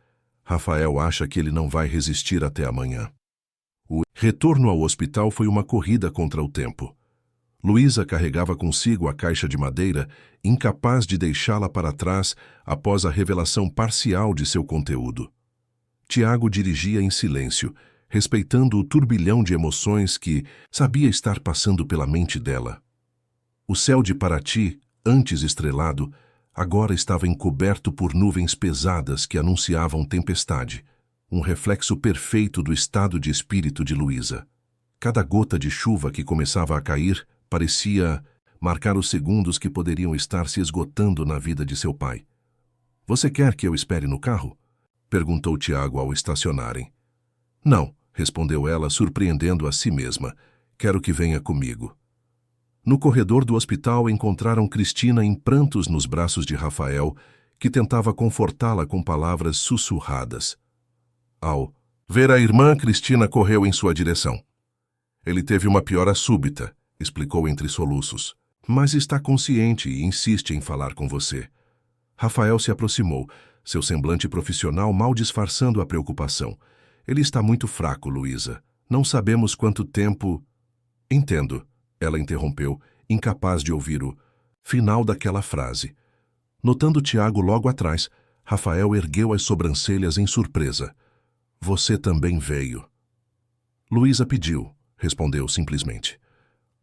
Rafael acha que ele não vai resistir até amanhã. O retorno ao hospital foi uma corrida contra o tempo. Luísa carregava consigo a caixa de madeira, incapaz de deixá-la para trás após a revelação parcial de seu conteúdo. Tiago dirigia em silêncio, respeitando o turbilhão de emoções que sabia estar passando pela mente dela. O céu de Paraty, antes estrelado, agora estava encoberto por nuvens pesadas que anunciavam tempestade, um reflexo perfeito do estado de espírito de Luísa. Cada gota de chuva que começava a cair parecia marcar os segundos que poderiam estar se esgotando na vida de seu pai. Você quer que eu espere no carro? Perguntou Tiago ao estacionarem. Não, respondeu ela, surpreendendo a si mesma. Quero que venha comigo. No corredor do hospital encontraram Cristina em prantos nos braços de Rafael, que tentava confortá-la com palavras sussurradas. Ao ver a irmã, Cristina correu em sua direção. Ele teve uma piora súbita, explicou entre soluços, mas está consciente e insiste em falar com você. Rafael se aproximou, seu semblante profissional mal disfarçando a preocupação. Ele está muito fraco, Luísa. Não sabemos quanto tempo... Entendo. Ela interrompeu, incapaz de ouvir o final daquela frase. Notando Tiago logo atrás, Rafael ergueu as sobrancelhas em surpresa. Você também veio. Luísa pediu, respondeu simplesmente.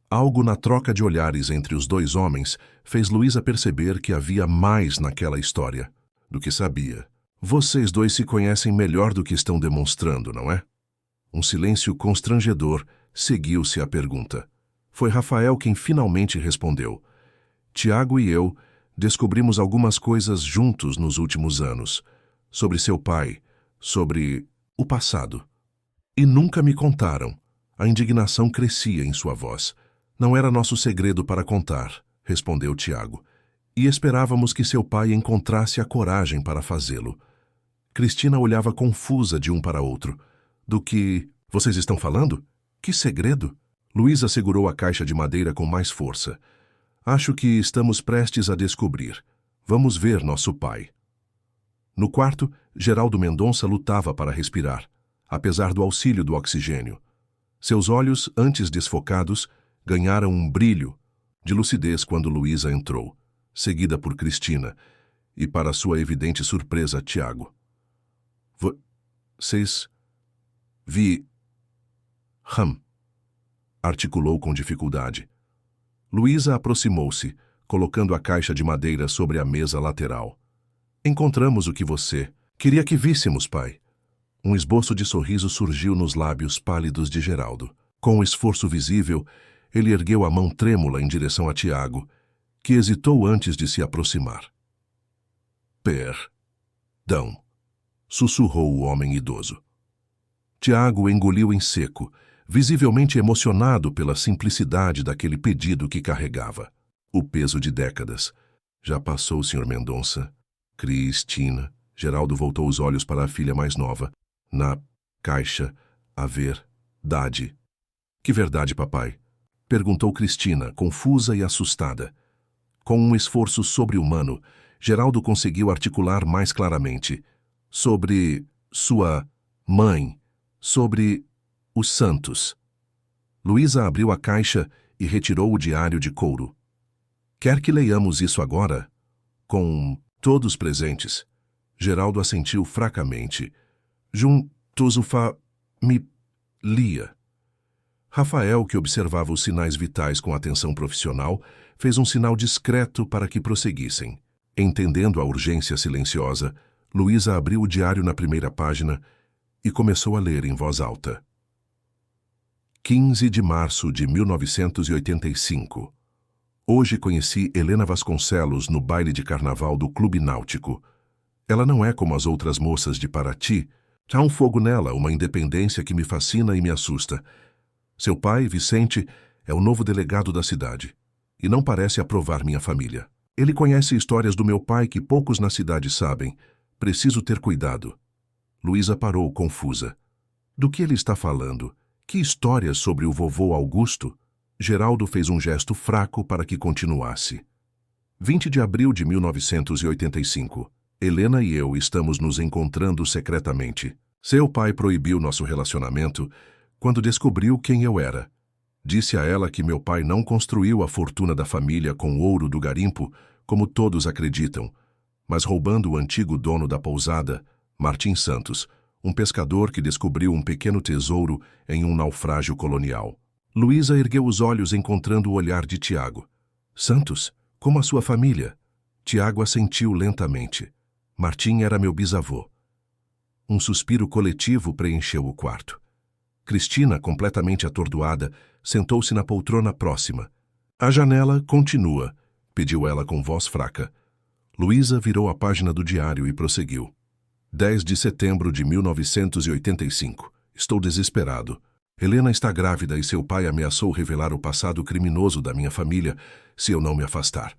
Algo na troca de olhares entre os dois homens fez Luísa perceber que havia mais naquela história do que sabia. Vocês dois se conhecem melhor do que estão demonstrando, não é? Um silêncio constrangedor seguiu-se à pergunta. Foi Rafael quem finalmente respondeu. Tiago e eu descobrimos algumas coisas juntos nos últimos anos. Sobre seu pai, sobre o passado. E nunca me contaram. A indignação crescia em sua voz. Não era nosso segredo para contar, respondeu Tiago. E esperávamos que seu pai encontrasse a coragem para fazê-lo. Cristina olhava confusa de um para outro. Do que vocês estão falando? Que segredo? Luísa segurou a caixa de madeira com mais força. Acho que estamos prestes a descobrir. Vamos ver nosso pai. No quarto, Geraldo Mendonça lutava para respirar, apesar do auxílio do oxigênio. Seus olhos, antes desfocados, ganharam um brilho de lucidez quando Luísa entrou, seguida por Cristina, e para sua evidente surpresa, Tiago. Vocês... articulou com dificuldade. Luísa aproximou-se, colocando a caixa de madeira sobre a mesa lateral. Encontramos o que você... Queria que víssemos, pai. Um esboço de sorriso surgiu nos lábios pálidos de Geraldo. Com um esforço visível, ele ergueu a mão trêmula em direção a Tiago, que hesitou antes de se aproximar. Perdão, sussurrou o homem idoso. Tiago engoliu em seco, visivelmente emocionado pela simplicidade daquele pedido que carregava. O peso de décadas. Já passou, Sr. Mendonça. Cristina. Geraldo voltou os olhos para a filha mais nova. Na caixa, a verdade. Que verdade, papai? Perguntou Cristina, confusa e assustada. Com um esforço sobre-humano, Geraldo conseguiu articular mais claramente. Sobre sua Mãe, sobre os Santos. Luísa abriu a caixa e retirou o diário de couro. Quer que leiamos isso agora? Com todos presentes. Geraldo assentiu fracamente. Juntos me lia. Rafael, que observava os sinais vitais com atenção profissional, fez um sinal discreto para que prosseguissem. Entendendo a urgência silenciosa, Luísa abriu o diário na primeira página e começou a ler em voz alta. 15 de março de 1985. Hoje conheci Helena Vasconcelos no baile de carnaval do Clube Náutico. Ela não é como as outras moças de Paraty. Há um fogo nela, uma independência que me fascina e me assusta. Seu pai, Vicente, é o novo delegado da cidade e não parece aprovar minha família. Ele conhece histórias do meu pai que poucos na cidade sabem. Preciso ter cuidado. Luísa parou, confusa. Do que ele está falando? Que histórias sobre o vovô Augusto? Geraldo fez um gesto fraco para que continuasse. 20 de abril de 1985. Helena e eu estamos nos encontrando secretamente. Seu pai proibiu nosso relacionamento quando descobriu quem eu era. Disse a ela que meu pai não construiu a fortuna da família com ouro do garimpo, como todos acreditam, mas roubando o antigo dono da pousada, Martim Santos, um pescador que descobriu um pequeno tesouro em um naufrágio colonial. Luísa ergueu os olhos encontrando o olhar de Tiago. Santos, como a sua família? Tiago assentiu lentamente. Martim era meu bisavô. Um suspiro coletivo preencheu o quarto. Cristina, completamente atordoada, sentou-se na poltrona próxima. A janela continua, pediu ela com voz fraca. Luísa virou a página do diário e prosseguiu. 10 de setembro de 1985. Estou desesperado. Helena está grávida e seu pai ameaçou revelar o passado criminoso da minha família se eu não me afastar.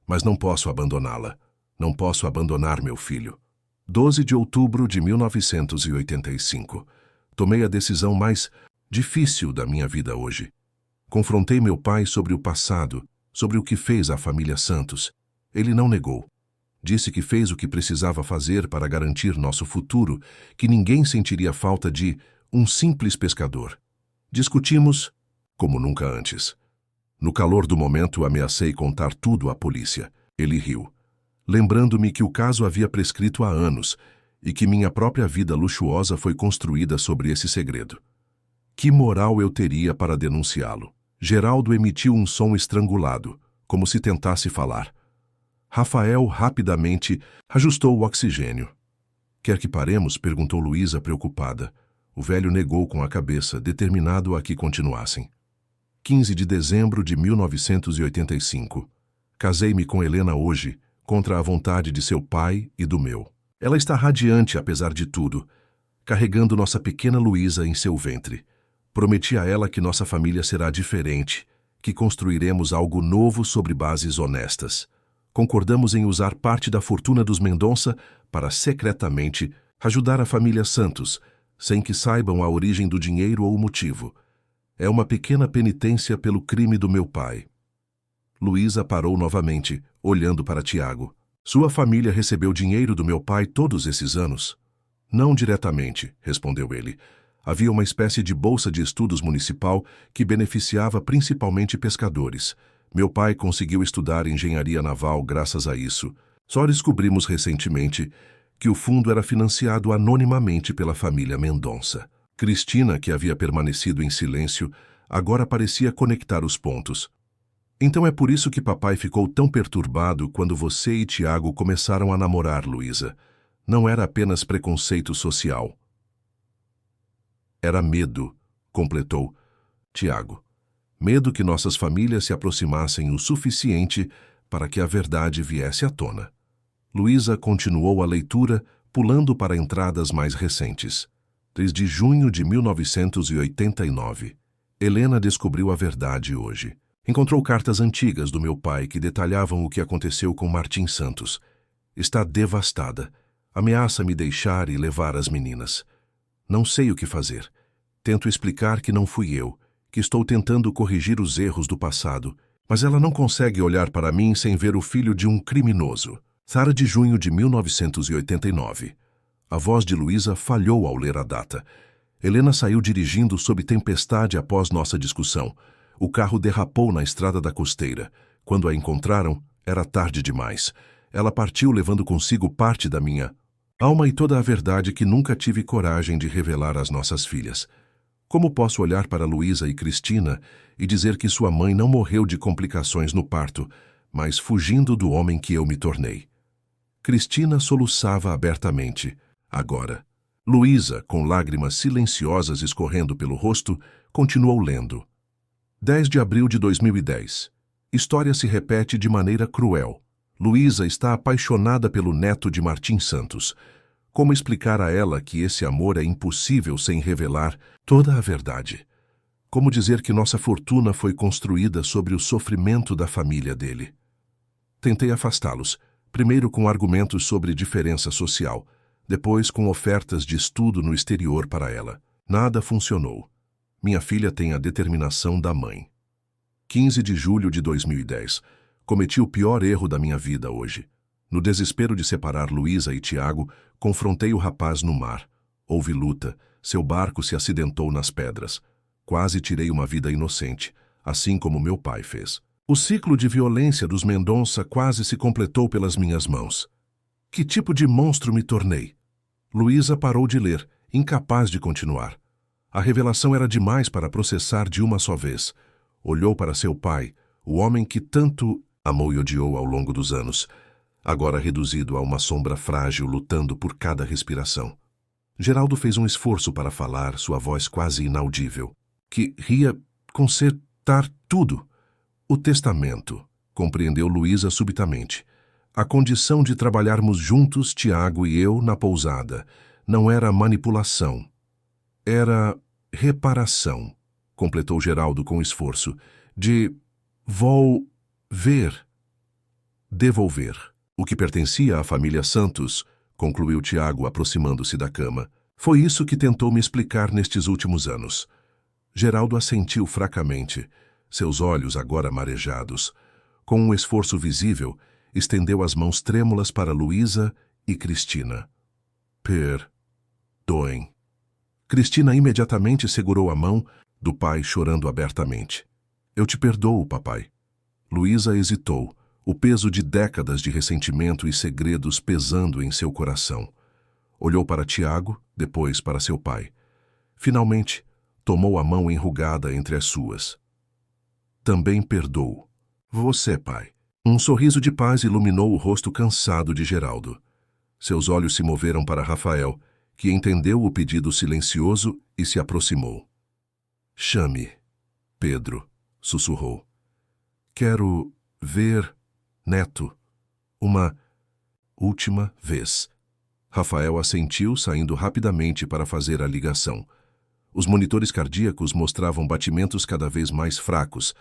Mas não posso abandoná-la. Não posso abandonar meu filho. 12 de outubro de 1985. Tomei a decisão mais difícil da minha vida hoje. Confrontei meu pai sobre o passado, sobre o que fez à família Santos. Ele não negou. Disse que fez o que precisava fazer para garantir nosso futuro, que ninguém sentiria falta de um simples pescador. Discutimos como nunca antes. No calor do momento, ameacei contar tudo à polícia. Ele riu, lembrando-me que o caso havia prescrito há anos e que minha própria vida luxuosa foi construída sobre esse segredo. Que moral eu teria para denunciá-lo? Geraldo emitiu um som estrangulado, como se tentasse falar. Rafael rapidamente ajustou o oxigênio. Quer que paremos? Perguntou Luísa preocupada. O velho negou com a cabeça, determinado a que continuassem. 15 de dezembro de 1985. Casei-me com Helena hoje, contra a vontade de seu pai e do meu. Ela está radiante apesar de tudo, carregando nossa pequena Luísa em seu ventre. Prometi a ela que nossa família será diferente, que construiremos algo novo sobre bases honestas. Concordamos em usar parte da fortuna dos Mendonça para secretamente ajudar a família Santos, sem que saibam a origem do dinheiro ou o motivo. É uma pequena penitência pelo crime do meu pai. Luísa parou novamente, olhando para Tiago. Sua família recebeu dinheiro do meu pai todos esses anos? Não diretamente, respondeu ele. Havia uma espécie de bolsa de estudos municipal que beneficiava principalmente pescadores. Meu pai conseguiu estudar engenharia naval graças a isso. Só descobrimos recentemente que o fundo era financiado anonimamente pela família Mendonça. Cristina, que havia permanecido em silêncio, agora parecia conectar os pontos. Então é por isso que papai ficou tão perturbado quando você e Tiago começaram a namorar, Luísa. Não era apenas preconceito social. Era medo, completou Tiago. Medo que nossas famílias se aproximassem o suficiente para que a verdade viesse à tona. Luísa continuou a leitura, pulando para entradas mais recentes. 3 de junho de 1989. Helena descobriu a verdade hoje. Encontrou cartas antigas do meu pai que detalhavam o que aconteceu com Martim Santos. Está devastada. Ameaça me deixar e levar as meninas. Não sei o que fazer. Tento explicar que não fui eu, que estou tentando corrigir os erros do passado, mas ela não consegue olhar para mim sem ver o filho de um criminoso. 3 de junho de 1989. A voz de Luísa falhou ao ler a data. Helena saiu dirigindo sob tempestade após nossa discussão. O carro derrapou na estrada da costeira. Quando a encontraram, era tarde demais. Ela partiu levando consigo parte da minha alma e toda a verdade que nunca tive coragem de revelar às nossas filhas. Como posso olhar para Luísa e Cristina e dizer que sua mãe não morreu de complicações no parto, mas fugindo do homem que eu me tornei? Cristina soluçava abertamente. Agora, Luísa, com lágrimas silenciosas escorrendo pelo rosto, continuou lendo. 10 de abril de 2010. História se repete de maneira cruel. Luísa está apaixonada pelo neto de Martim Santos. Como explicar a ela que esse amor é impossível sem revelar toda a verdade? Como dizer que nossa fortuna foi construída sobre o sofrimento da família dele? Tentei afastá-los, primeiro com argumentos sobre diferença social, depois com ofertas de estudo no exterior para ela. Nada funcionou. Minha filha tem a determinação da mãe. 15 de julho de 2010. Cometi o pior erro da minha vida hoje. No desespero de separar Luísa e Tiago, confrontei o rapaz no mar. Houve luta. Seu barco se acidentou nas pedras. Quase tirei uma vida inocente, assim como meu pai fez. O ciclo de violência dos Mendonça quase se completou pelas minhas mãos. Que tipo de monstro me tornei? Luísa parou de ler, incapaz de continuar. A revelação era demais para processar de uma só vez. Olhou para seu pai, o homem que tanto amou e odiou ao longo dos anos, agora reduzido a uma sombra frágil lutando por cada respiração. Geraldo fez um esforço para falar, sua voz quase inaudível. Que ria consertar tudo. O testamento, compreendeu Luísa subitamente. A condição de trabalharmos juntos, Tiago e eu, na pousada, não era manipulação. Era reparação, completou Geraldo com esforço. Devolver. O que pertencia à família Santos, concluiu Tiago aproximando-se da cama. Foi isso que tentou me explicar nestes últimos anos. Geraldo assentiu fracamente, seus olhos agora marejados. Com um esforço visível, estendeu as mãos trêmulas para Luísa e Cristina. Perdoem. Cristina imediatamente segurou a mão do pai, chorando abertamente. Eu te perdoo, papai. Luísa hesitou, o peso de décadas de ressentimento e segredos pesando em seu coração. Olhou para Tiago, depois para seu pai. Finalmente, tomou a mão enrugada entre as suas. Também perdoo. Você, pai. Um sorriso de paz iluminou o rosto cansado de Geraldo. Seus olhos se moveram para Rafael, que entendeu o pedido silencioso e se aproximou. Chame, Pedro, sussurrou. Quero ver Neto. Uma última vez. Rafael assentiu, saindo rapidamente para fazer a ligação. Os monitores cardíacos mostravam batimentos cada vez mais fracos,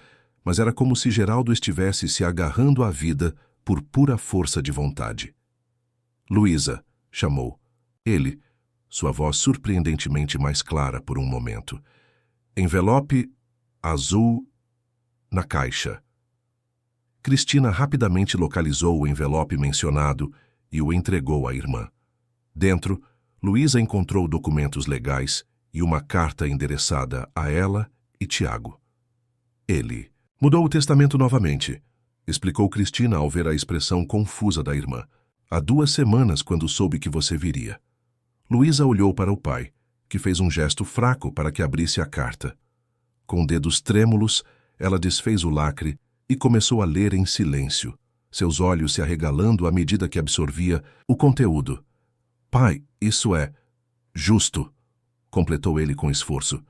mas era como se Geraldo estivesse se agarrando à vida por pura força de vontade. Luísa, chamou. Ele, sua voz surpreendentemente mais clara por um momento. Envelope azul na caixa. Cristina rapidamente localizou o envelope mencionado e o entregou à irmã. Dentro, Luísa encontrou documentos legais e uma carta endereçada a ela e Tiago. Ele mudou o testamento novamente, explicou Cristina ao ver a expressão confusa da irmã. Há 2 semanas, quando soube que você viria. Luísa olhou para o pai, que fez um gesto fraco para que abrisse a carta. Com dedos trêmulos, ela desfez o lacre e começou a ler em silêncio, seus olhos se arregalando à medida que absorvia o conteúdo. Pai, isso é justo, completou ele com esforço.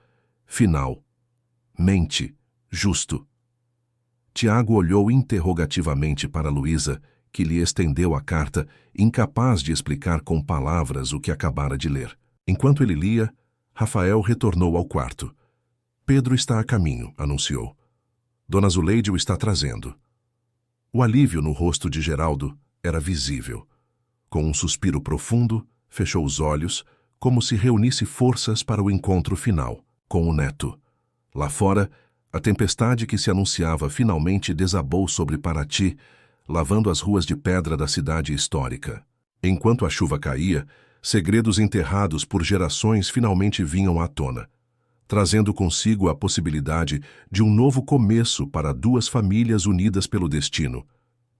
Final. Mente. Justo. Tiago olhou interrogativamente para Luísa, que lhe estendeu a carta, incapaz de explicar com palavras o que acabara de ler. Enquanto ele lia, Rafael retornou ao quarto. Pedro está a caminho, anunciou. Dona Zuleide o está trazendo. O alívio no rosto de Geraldo era visível. Com um suspiro profundo, fechou os olhos, como se reunisse forças para o encontro final, com o neto. Lá fora, a tempestade que se anunciava finalmente desabou sobre Paraty, lavando as ruas de pedra da cidade histórica. Enquanto a chuva caía, Segredos enterrados por gerações finalmente vinham à tona, trazendo consigo a possibilidade de um novo começo para duas famílias unidas pelo destino,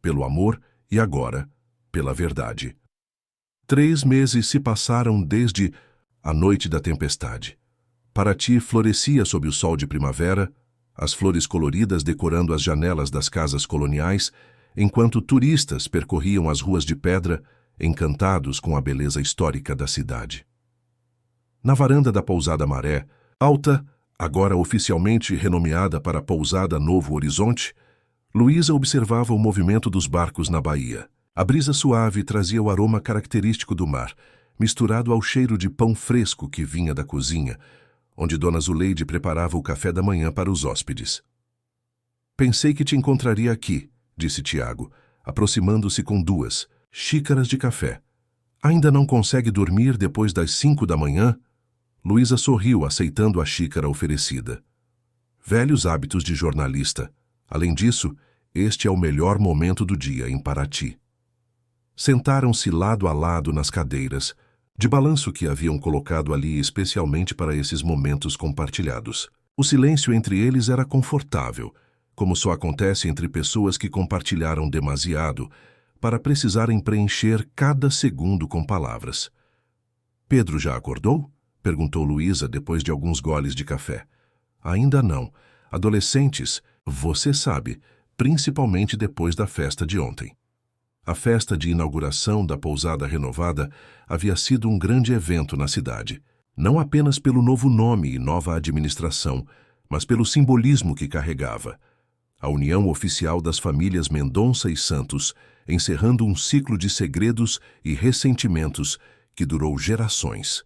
pelo amor e agora, pela verdade. 3 meses se passaram desde a noite da tempestade. Paraty florescia sob o sol de primavera, as flores coloridas decorando as janelas das casas coloniais, enquanto turistas percorriam as ruas de pedra, encantados com a beleza histórica da cidade. Na varanda da pousada Maré, alta, agora oficialmente renomeada para Pousada Novo Horizonte, Luísa observava o movimento dos barcos na baía. A brisa suave trazia o aroma característico do mar, misturado ao cheiro de pão fresco que vinha da cozinha, onde Dona Zuleide preparava o café da manhã para os hóspedes. Pensei que te encontraria aqui, disse Tiago, aproximando-se com 2 xícaras de café. Ainda não consegue dormir depois das 5 da manhã? Luísa sorriu, aceitando a xícara oferecida. Velhos hábitos de jornalista. Além disso, este é o melhor momento do dia em Paraty. Sentaram-se lado a lado nas cadeiras, de balanço que haviam colocado ali especialmente para esses momentos compartilhados. O silêncio entre eles era confortável, como só acontece entre pessoas que compartilharam demasiado, para precisarem preencher cada segundo com palavras. Pedro já acordou? Perguntou Luísa depois de alguns goles de café. Ainda não. Adolescentes, você sabe, principalmente depois da festa de ontem. A festa de inauguração da pousada renovada havia sido um grande evento na cidade, não apenas pelo novo nome e nova administração, mas pelo simbolismo que carregava. A união oficial das famílias Mendonça e Santos, encerrando um ciclo de segredos e ressentimentos que durou gerações.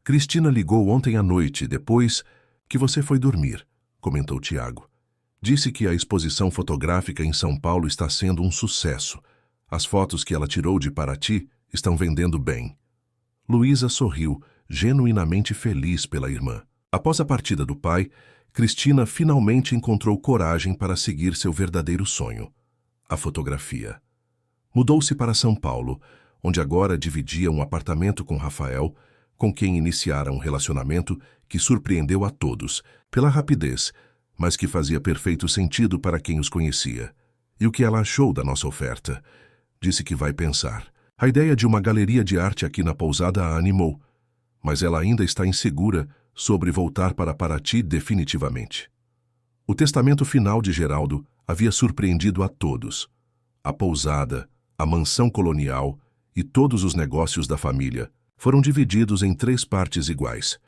Cristina ligou ontem à noite, depois que você foi dormir, comentou Tiago. Disse que a exposição fotográfica em São Paulo está sendo um sucesso. As fotos que ela tirou de Paraty estão vendendo bem. Luísa sorriu, genuinamente feliz pela irmã. Após a partida do pai, Cristina finalmente encontrou coragem para seguir seu verdadeiro sonho, a fotografia. Mudou-se para São Paulo, onde agora dividia um apartamento com Rafael, com quem iniciara um relacionamento que surpreendeu a todos, pela rapidez, mas que fazia perfeito sentido para quem os conhecia. E o que ela achou da nossa oferta? Disse que vai pensar. A ideia de uma galeria de arte aqui na pousada a animou, mas ela ainda está insegura sobre voltar para Paraty definitivamente. O testamento final de Geraldo havia surpreendido a todos. A pousada, a mansão colonial e todos os negócios da família foram divididos em 3 partes iguais.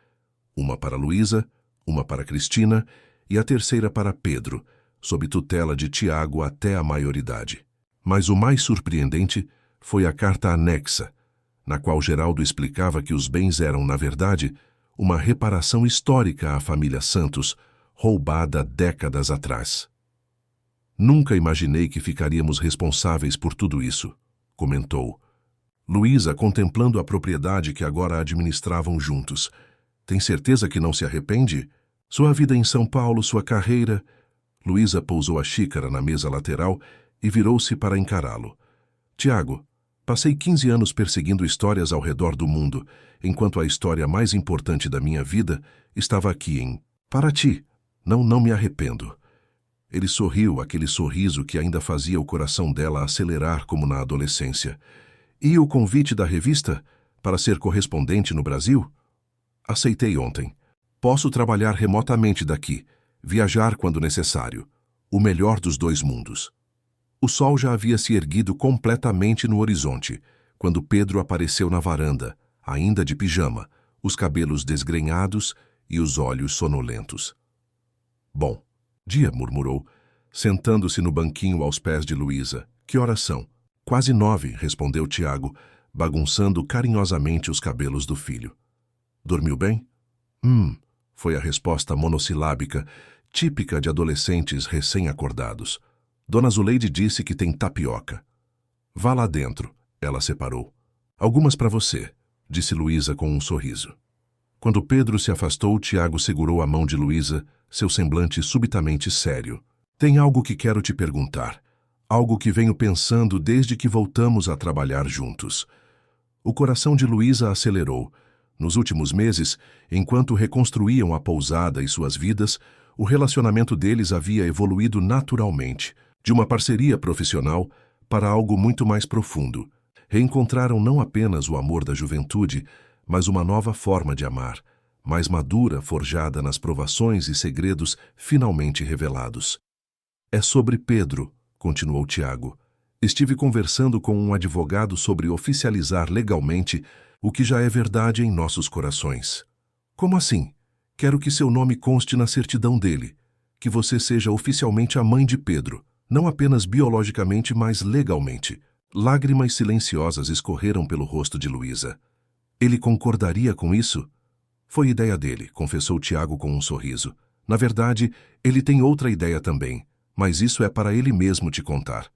Uma para Luísa, uma para Cristina e a terceira para Pedro, sob tutela de Tiago até a maioridade. Mas o mais surpreendente foi a carta anexa, na qual Geraldo explicava que os bens eram, na verdade, uma reparação histórica à família Santos, roubada décadas atrás. Nunca imaginei que ficaríamos responsáveis por tudo isso, comentou. Luísa, contemplando a propriedade que agora administravam juntos. Tem certeza que não se arrepende? Sua vida em São Paulo, sua carreira... Luísa pousou a xícara na mesa lateral e virou-se para encará-lo. Tiago, passei 15 anos perseguindo histórias ao redor do mundo, enquanto a história mais importante da minha vida estava aqui em Paraty. Não me arrependo. Ele sorriu, aquele sorriso que ainda fazia o coração dela acelerar como na adolescência. E o convite da revista para ser correspondente no Brasil? Aceitei ontem. Posso trabalhar remotamente daqui, viajar quando necessário. O melhor dos 2 mundos. O sol já havia se erguido completamente no horizonte, quando Pedro apareceu na varanda, ainda de pijama, os cabelos desgrenhados e os olhos sonolentos. Bom dia, murmurou, sentando-se no banquinho aos pés de Luísa. Que horas são? Quase 9, respondeu Tiago, bagunçando carinhosamente os cabelos do filho. Dormiu bem? Foi a resposta monossilábica, típica de adolescentes recém-acordados. Dona Zuleide disse que tem tapioca. Vá lá dentro, ela separou. Algumas para você, disse Luísa com um sorriso. Quando Pedro se afastou, Tiago segurou a mão de Luísa, seu semblante subitamente sério. Tem algo que quero te perguntar. Algo que venho pensando desde que voltamos a trabalhar juntos. O coração de Luísa acelerou. Nos últimos meses, enquanto reconstruíam a pousada e suas vidas, o relacionamento deles havia evoluído naturalmente, de uma parceria profissional para algo muito mais profundo. Reencontraram não apenas o amor da juventude, mas uma nova forma de amar, mais madura, forjada nas provações e segredos finalmente revelados. É sobre Pedro, continuou Tiago. Estive conversando com um advogado sobre oficializar legalmente o que já é verdade em nossos corações. Como assim? Quero que seu nome conste na certidão dele, que você seja oficialmente a mãe de Pedro, não apenas biologicamente, mas legalmente. Lágrimas silenciosas escorreram pelo rosto de Luísa. Ele concordaria com isso? Foi ideia dele, confessou Tiago com um sorriso. Na verdade, ele tem outra ideia também, mas isso é para ele mesmo te contar.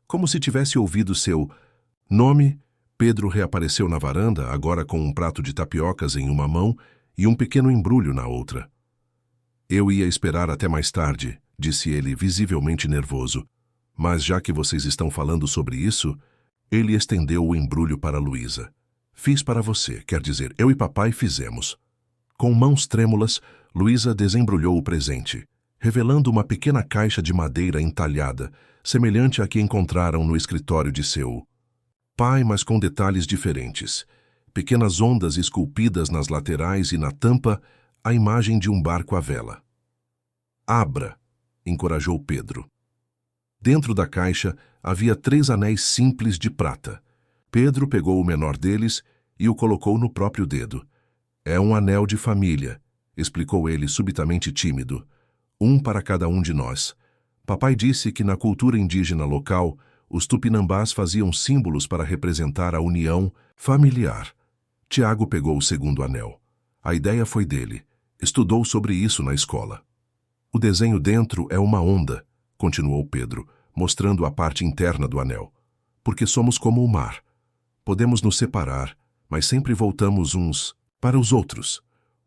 Como se tivesse ouvido seu nome, Pedro reapareceu na varanda, agora com um prato de tapiocas em uma mão e um pequeno embrulho na outra. Eu ia esperar até mais tarde, disse ele, visivelmente nervoso. Mas já que vocês estão falando sobre isso, ele estendeu o embrulho para Luísa. Fiz para você, quer dizer, eu e papai fizemos. Com mãos trêmulas, Luísa desembrulhou o presente, revelando uma pequena caixa de madeira entalhada, semelhante à que encontraram no escritório de seu pai, mas com detalhes diferentes. Pequenas ondas esculpidas nas laterais e na tampa, a imagem de um barco à vela. Abra, encorajou Pedro. Dentro da caixa havia 3 anéis simples de prata. Pedro pegou o menor deles e o colocou no próprio dedo. É um anel de família, explicou ele subitamente tímido. Um para cada um de nós. Papai disse que na cultura indígena local, os tupinambás faziam símbolos para representar a união familiar. Tiago pegou o segundo anel. A ideia foi dele. Estudou sobre isso na escola. O desenho dentro é uma onda, continuou Pedro, mostrando a parte interna do anel. Porque somos como o mar. Podemos nos separar, mas sempre voltamos uns para os outros.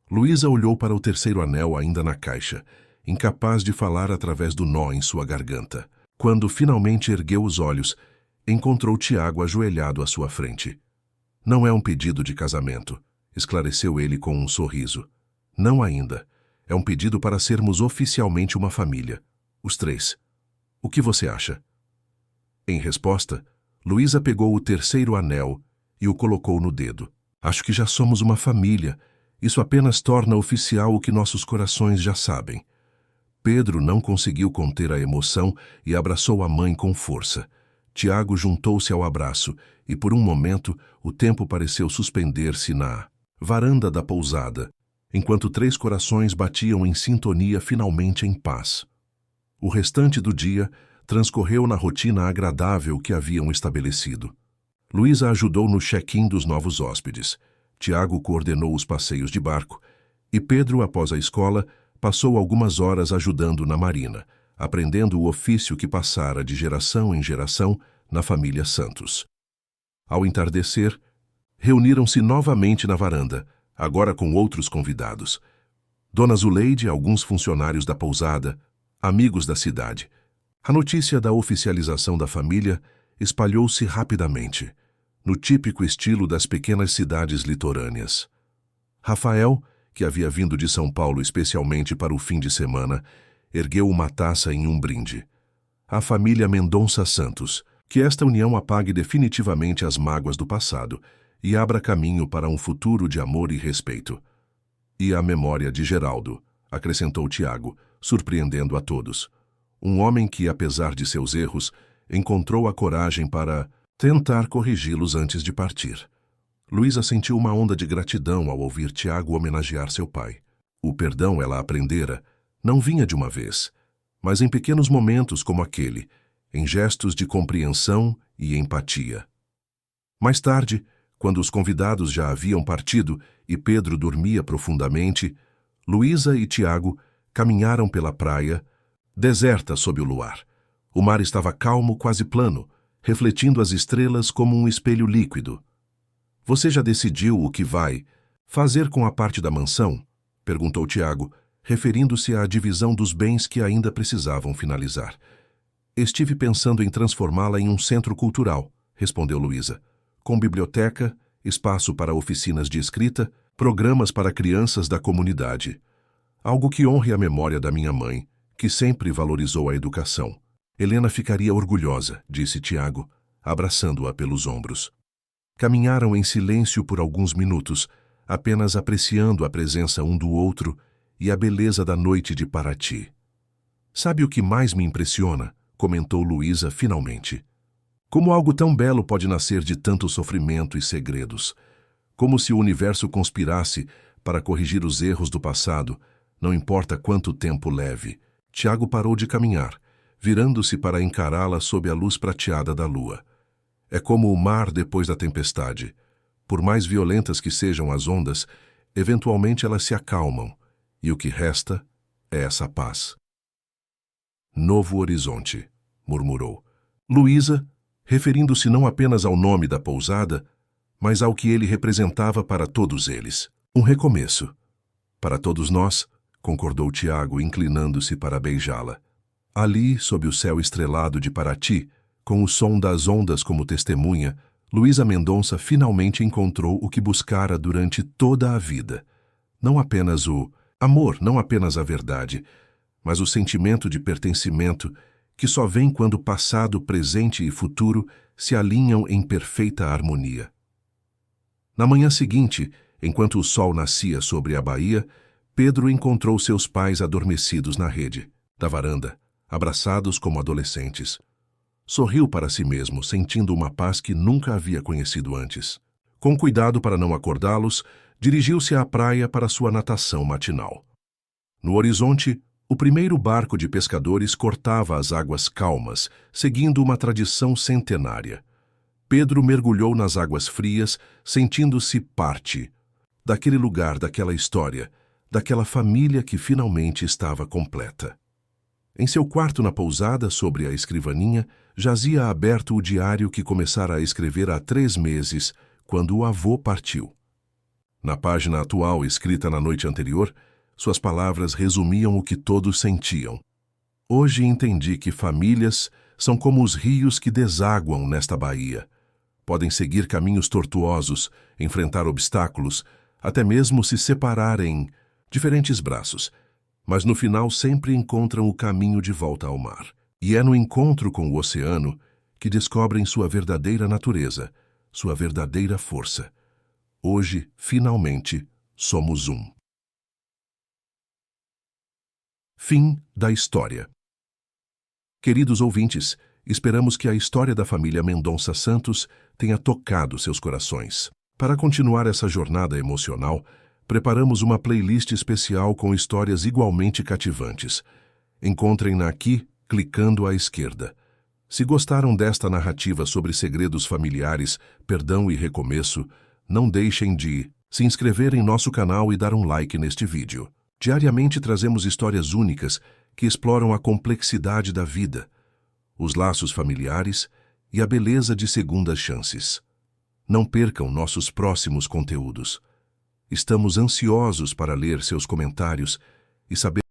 Luísa olhou para o terceiro anel ainda na caixa, incapaz de falar através do nó em sua garganta. Quando finalmente ergueu os olhos, encontrou Tiago ajoelhado à sua frente. Não é um pedido de casamento, esclareceu ele com um sorriso. Não ainda. É um pedido para sermos oficialmente uma família. Os 3. O que você acha? Em resposta, Luísa pegou o terceiro anel e o colocou no dedo. Acho que já somos uma família. Isso apenas torna oficial o que nossos corações já sabem. Pedro não conseguiu conter a emoção e abraçou a mãe com força. Tiago juntou-se ao abraço e, por um momento, o tempo pareceu suspender-se na varanda da pousada, enquanto 3 corações batiam em sintonia finalmente em paz. O restante do dia transcorreu na rotina agradável que haviam estabelecido. Luísa ajudou no check-in dos novos hóspedes. Tiago coordenou os passeios de barco e Pedro, após a escola, passou algumas horas ajudando na marina, aprendendo o ofício que passara de geração em geração na família Santos. Ao entardecer, reuniram-se novamente na varanda, agora com outros convidados. Dona Zuleide, alguns funcionários da pousada, amigos da cidade. A notícia da oficialização da família espalhou-se rapidamente, no típico estilo das pequenas cidades litorâneas. Rafael, que havia vindo de São Paulo especialmente para o fim de semana, ergueu uma taça em um brinde. A família Mendonça Santos, que esta união apague definitivamente as mágoas do passado e abra caminho para um futuro de amor e respeito. E a memória de Geraldo, acrescentou Tiago, surpreendendo a todos. Um homem que, apesar de seus erros, encontrou a coragem para tentar corrigi-los antes de partir. Luísa sentiu uma onda de gratidão ao ouvir Tiago homenagear seu pai. O perdão ela aprendera não vinha de uma vez, mas em pequenos momentos como aquele, em gestos de compreensão e empatia. Mais tarde, quando os convidados já haviam partido e Pedro dormia profundamente, Luísa e Tiago caminharam pela praia, deserta sob o luar. O mar estava calmo, quase plano, refletindo as estrelas como um espelho líquido. Você já decidiu o que vai fazer com a parte da mansão? Perguntou Tiago, referindo-se à divisão dos bens que ainda precisavam finalizar. Estive pensando em transformá-la em um centro cultural, respondeu Luísa, com biblioteca, espaço para oficinas de escrita, programas para crianças da comunidade. Algo que honre a memória da minha mãe, que sempre valorizou a educação. Helena ficaria orgulhosa, disse Tiago, abraçando-a pelos ombros. Caminharam em silêncio por alguns minutos, apenas apreciando a presença um do outro e a beleza da noite de Paraty. Sabe o que mais me impressiona? Comentou Luísa finalmente. Como algo tão belo pode nascer de tanto sofrimento e segredos? Como se o universo conspirasse para corrigir os erros do passado, não importa quanto tempo leve. Tiago parou de caminhar, virando-se para encará-la sob a luz prateada da lua. É como o mar depois da tempestade. Por mais violentas que sejam as ondas, eventualmente elas se acalmam, e o que resta é essa paz. Novo Horizonte, murmurou. Luísa, referindo-se não apenas ao nome da pousada, mas ao que ele representava para todos eles. Um recomeço. Para todos nós, concordou Tiago, inclinando-se para beijá-la. Ali, sob o céu estrelado de Paraty, com o som das ondas como testemunha, Luísa Mendonça finalmente encontrou o que buscara durante toda a vida. Não apenas o amor, não apenas a verdade, mas o sentimento de pertencimento que só vem quando passado, presente e futuro se alinham em perfeita harmonia. Na manhã seguinte, enquanto o sol nascia sobre a baía, Pedro encontrou seus pais adormecidos na rede da varanda, abraçados como adolescentes. Sorriu para si mesmo, sentindo uma paz que nunca havia conhecido antes. Com cuidado para não acordá-los, dirigiu-se à praia para sua natação matinal. No horizonte, o primeiro barco de pescadores cortava as águas calmas, seguindo uma tradição centenária. Pedro mergulhou nas águas frias, sentindo-se parte daquele lugar, daquela história, daquela família que finalmente estava completa. Em seu quarto na pousada, sobre a escrivaninha, jazia aberto o diário que começara a escrever há 3 meses, quando o avô partiu. Na página atual, escrita na noite anterior, suas palavras resumiam o que todos sentiam. Hoje entendi que famílias são como os rios que desaguam nesta baía. Podem seguir caminhos tortuosos, enfrentar obstáculos, até mesmo se separar em diferentes braços, mas no final sempre encontram o caminho de volta ao mar. E é no encontro com o oceano que descobrem sua verdadeira natureza, sua verdadeira força. Hoje, finalmente, somos um. Fim da história. Queridos ouvintes, esperamos que a história da família Mendonça Santos tenha tocado seus corações. Para continuar essa jornada emocional, preparamos uma playlist especial com histórias igualmente cativantes. Encontrem-na aqui, clicando à esquerda. Se gostaram desta narrativa sobre segredos familiares, perdão e recomeço, não deixem de se inscrever em nosso canal e dar um like neste vídeo. Diariamente trazemos histórias únicas que exploram a complexidade da vida, os laços familiares e a beleza de segundas chances. Não percam nossos próximos conteúdos. Estamos ansiosos para ler seus comentários e saber